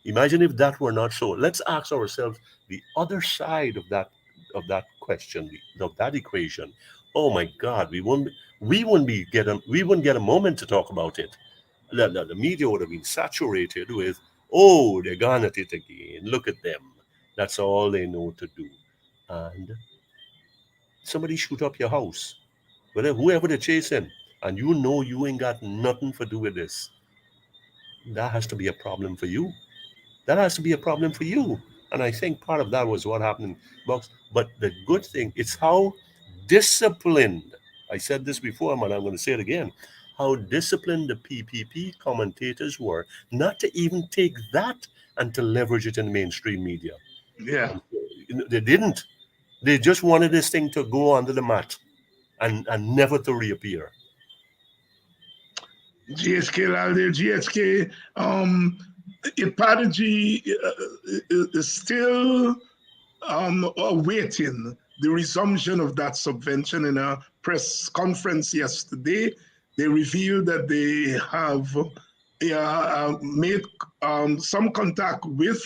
Imagine if that were not so. Let's ask ourselves the other side of that question, of that equation. Oh my God, we wouldn't get a moment to talk about it. The media would have been saturated with, oh, they're gone at it again. Look at them. That's all they know to do. And somebody shoot up your house, whoever they're chasing, and you ain't got nothing to do with this. That has to be a problem for you. That has to be a problem for you. And I think part of that was what happened in Box. But the good thing, it's how disciplined, I said this before, and I'm going to say it again, how disciplined the PPP commentators were not to even take that and to leverage it in mainstream media. Yeah. They didn't. They just wanted this thing to go under the mat and never to reappear. GHK Lall there, GHK. Ipadaji is still awaiting the resumption of that subvention. In a press conference yesterday, they revealed that they have made some contact with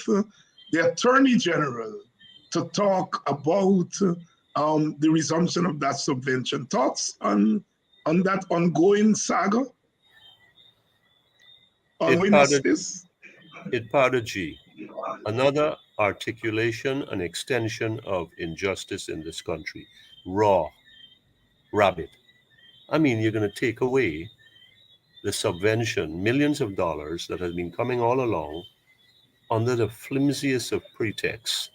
the Attorney General to talk about the resumption of that subvention. Thoughts on that ongoing saga on witnesses? It G. Another articulation and extension of injustice in this country. Raw, rabbit. I mean, you're going to take away the subvention, millions of dollars that has been coming all along under the flimsiest of pretexts.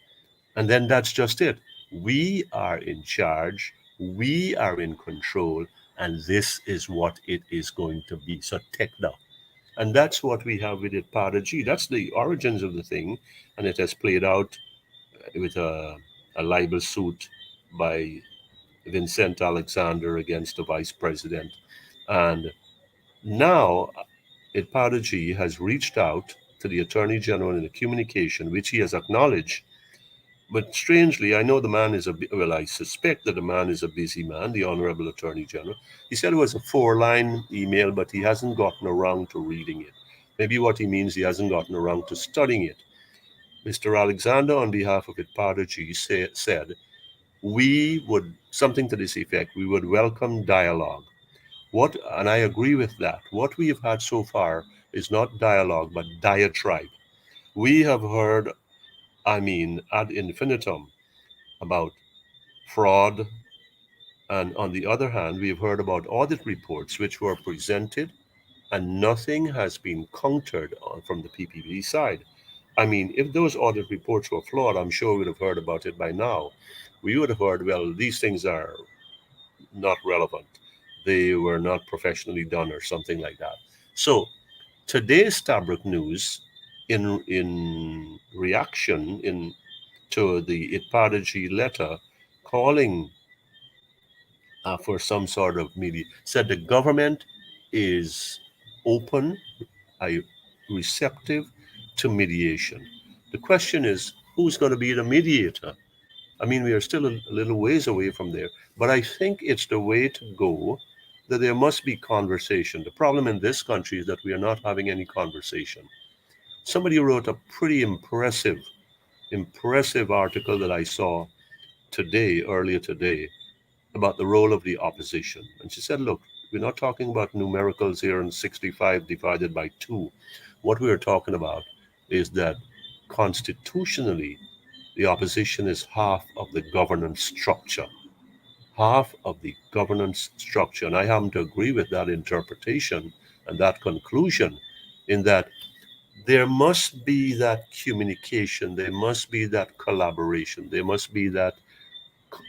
And then that's just it. We are in charge, we are in control, and this is what it is going to be. So take that. And that's what we have with it, Pada G. That's the origins of the thing, and it has played out with a libel suit by Vincent Alexander against the vice president. And now, Pada G has reached out to the Attorney General in a communication, which he has acknowledged. But strangely, I know the man is well, I suspect that the man is a busy man, the Honorable Attorney General. He said it was a 4-line email, but he hasn't gotten around to reading it. Maybe what he means, he hasn't gotten around to studying it. Mr. Alexander, on behalf of Pada G, said, we would, something to this effect, we would welcome dialogue. And I agree with that. What we have had so far is not dialogue, but diatribe. We have heard, ad infinitum, about fraud. And on the other hand, we've heard about audit reports which were presented and nothing has been countered from the PPP side. I mean, if those audit reports were flawed, I'm sure we would have heard about it by now. We would have heard, well, these things are not relevant. They were not professionally done or something like that. So today's Stabrook News, in reaction to the Itpadaji letter calling for some sort of media, said the government is open, receptive to mediation. The question is, who's going to be the mediator? I mean, we are still a little ways away from there, but I think it's the way to go, that there must be conversation. The problem in this country is that we are not having any conversation. Somebody wrote a pretty impressive article that I saw earlier today, about the role of the opposition. And she said, look, we're not talking about numericals here and 65 divided by 2. What we are talking about is that constitutionally, the opposition is half of the governance structure. Half of the governance structure. And I happen to agree with that interpretation and that conclusion, in that there must be that communication, there must be that collaboration, there must be that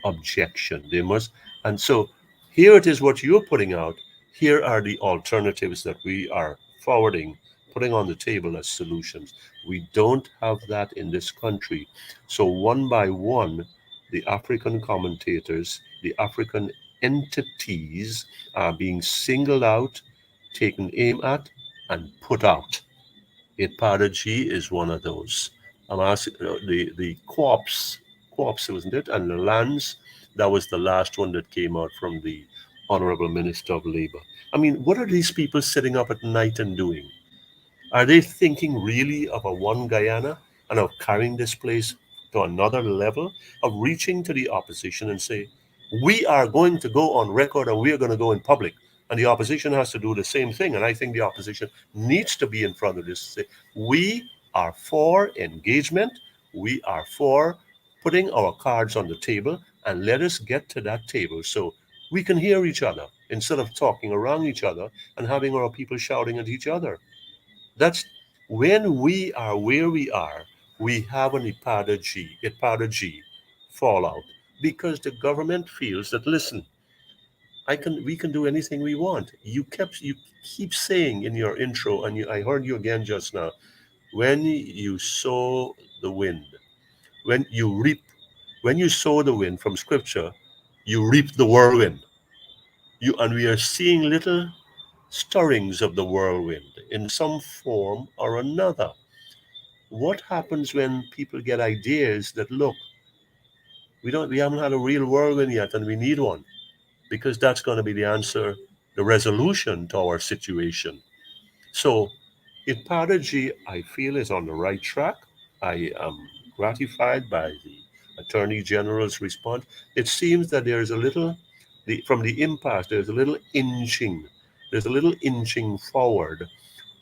objection. They must, and so here it is what you're putting out. Here are the alternatives that we are forwarding, putting on the table as solutions. We don't have that in this country. So one by one, the African commentators, the African entities are being singled out, taken aim at, and put out. Ipadaji is one of those. I'm asking the co-ops, wasn't it? And the lands, that was the last one that came out from the Honorable Minister of Labor. I mean, what are these people sitting up at night and doing? Are they thinking really of a one Guyana and of carrying this place to another level, of reaching to the opposition and say, we are going to go on record and we are going to go in public? And the opposition has to do the same thing. And I think the opposition needs to be in front of this, say, we are for engagement. We are for putting our cards on the table, and let us get to that table so we can hear each other instead of talking around each other and having our people shouting at each other. That's when we are where we are, we have an Ipadaji fallout, because the government feels that, listen, we can do anything we want. You keep saying in your intro, and I heard you again just now, when you sow the wind, when you reap, when you sow the wind from scripture, you reap the whirlwind. And we are seeing little stirrings of the whirlwind in some form or another. What happens when people get ideas that, look, we haven't had a real whirlwind yet and we need one, because that's going to be the answer, the resolution to our situation. So Ipadaji, I feel, is on the right track. I am gratified by the Attorney General's response. It seems that there is a little, from the impasse, there's a little inching. There's a little inching forward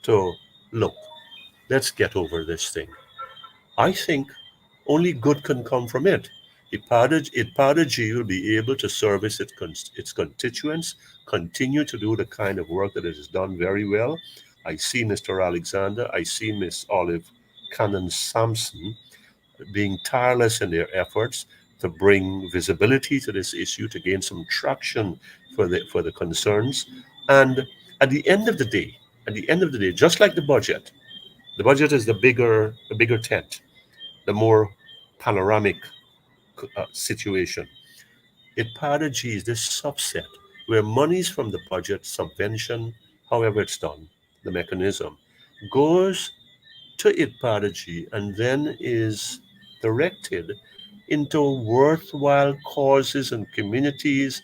to, look, let's get over this thing. I think only good can come from it. IPADA-G will be able to service its constituents, continue to do the kind of work that it has done very well. I see Mr. Alexander, I see Miss Olive Cannon Sampson being tireless in their efforts to bring visibility to this issue, to gain some traction for the concerns. And at the end of the day, just like the budget is the bigger tent, the more panoramic situation. IPADA-G is this subset where monies from the budget, subvention, however it's done, the mechanism, goes to IPADA-G and then is directed into worthwhile causes and communities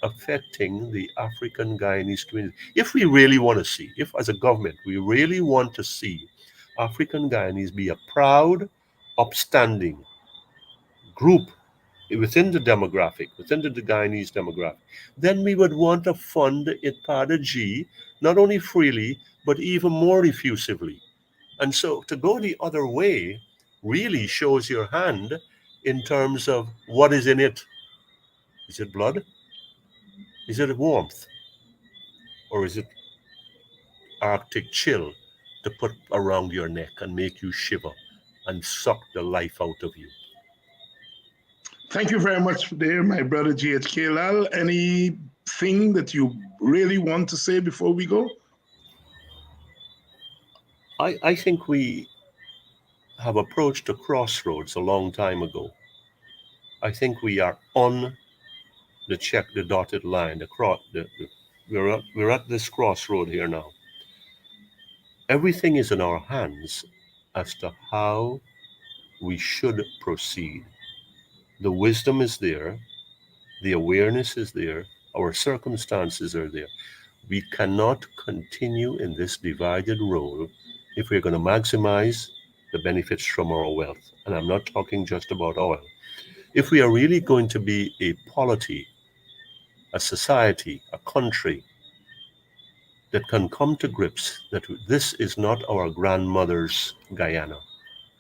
affecting the African Guyanese community. If we really want to see, if as a government we really want to see African Guyanese be a proud, upstanding group within the demographic, within the Guyanese demographic, then we would want to fund IPADA-G not only freely, but even more effusively. And so to go the other way really shows your hand in terms of what is in it. Is it blood? Is it warmth? Or is it Arctic chill to put around your neck and make you shiver and suck the life out of you? Thank you very much there, my brother GHK Lall. Anything that you really want to say before we go? I think we have approached a crossroads a long time ago. I think we are on the dotted line. We're at this crossroad here now. Everything is in our hands as to how we should proceed. The wisdom is there, the awareness is there, our circumstances are there. We cannot continue in this divided role if we're going to maximize the benefits from our wealth. And I'm not talking just about oil. If we are really going to be a polity, a society, a country that can come to grips that this is not our grandmother's Guyana,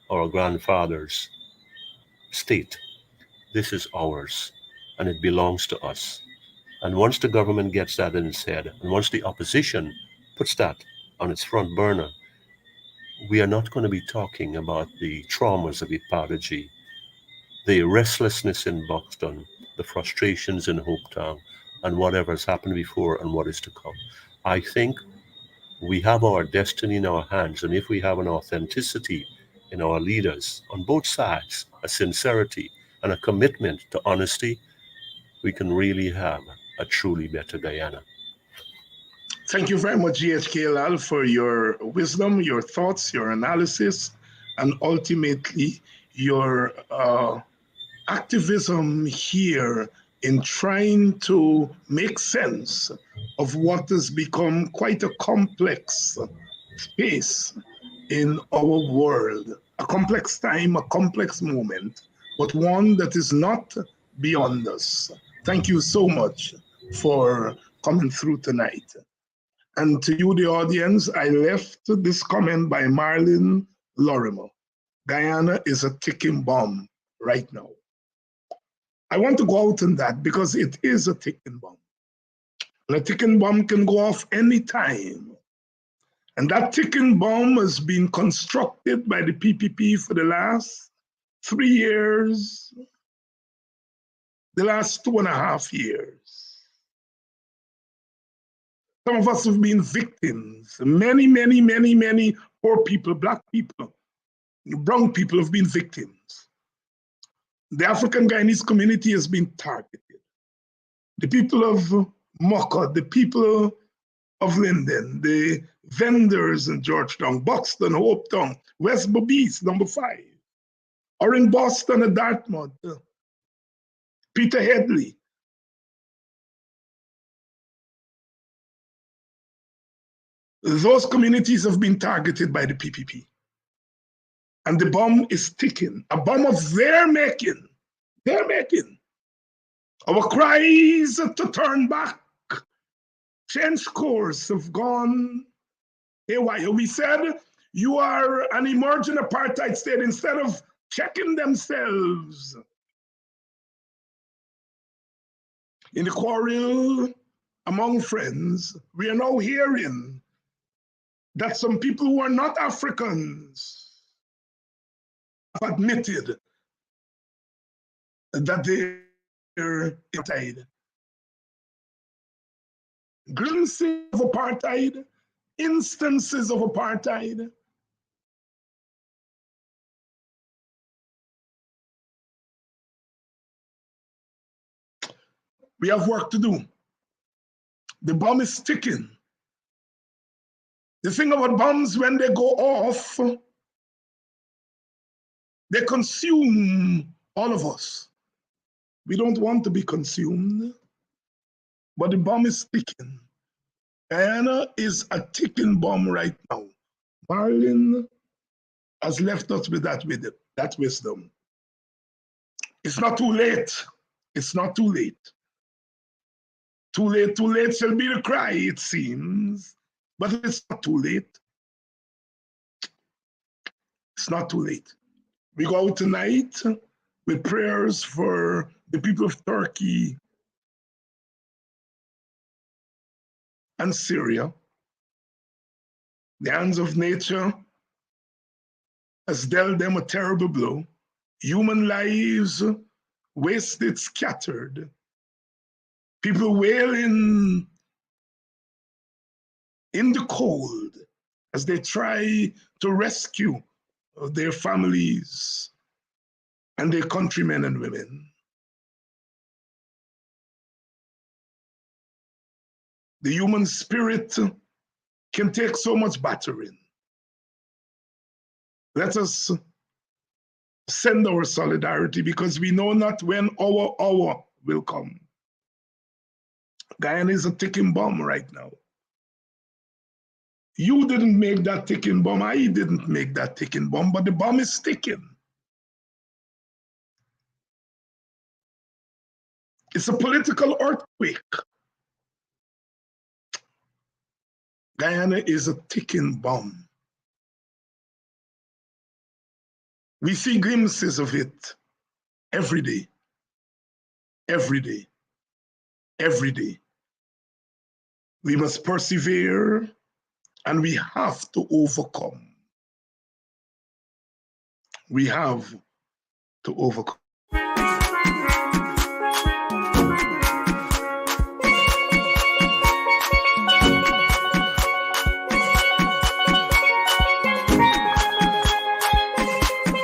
our grandfather's state. This is ours, and it belongs to us. And once the government gets that in its head, and once the opposition puts that on its front burner, we are not going to be talking about the traumas of IPADA-G, the restlessness in Buxton, the frustrations in Hopetown, and whatever has happened before and what is to come. I think we have our destiny in our hands, and if we have an authenticity in our leaders on both sides, a sincerity and a commitment to honesty, we can really have a truly better Guyana. Thank you very much, GHK Lall, for your wisdom, your thoughts, your analysis, and ultimately your activism here in trying to make sense of what has become quite a complex space in our world, a complex time, a complex moment, but one that is not beyond us. Thank you so much for coming through tonight. And to you, the audience, I left this comment by Marlene Lorimer. Guyana is a ticking bomb right now. I want to go out on that because it is a ticking bomb. And a ticking bomb can go off anytime. And that ticking bomb has been constructed by the PPP for the last 3 years, the last 2.5 years. Some of us have been victims. Many, many, many, many poor people, Black people, brown people have been victims. The African Guyanese community has been targeted. The people of Mocha, the people of Linden, the vendors in Georgetown, Buxton, Hopetown, West Bobbees, number 5, or in Boston and Dartmouth, Peter Headley. Those communities have been targeted by the PPP. And the bomb is ticking, a bomb of their making. they're making. Our cries to turn back, change course have gone haywire. We said you are an emerging apartheid state instead of checking themselves. In the quarrel among friends, we are now hearing that some people who are not Africans have admitted that they're apartheid. Glimpses of apartheid, instances of apartheid. We have work to do. The bomb is ticking. The thing about bombs, when they go off, they consume all of us. We don't want to be consumed, but the bomb is ticking. Guyana is a ticking bomb right now. Marlin has left us with that wisdom. It's not too late. It's not too late. Too late shall be the cry, it seems, but it's not too late. It's not too late. We go out tonight with prayers for the people of Turkey and Syria. The hands of nature has dealt them a terrible blow. Human lives wasted, scattered. People wailing in the cold as they try to rescue their families and their countrymen and women. The human spirit can take so much battering. Let us send our solidarity because we know not when our hour will come. Guyana is a ticking bomb right now. You didn't make that ticking bomb. I didn't make that ticking bomb, but the bomb is ticking. It's a political earthquake. Guyana is a ticking bomb. We see glimpses of it every day, every day, every day. We must persevere and we have to overcome. We have to overcome.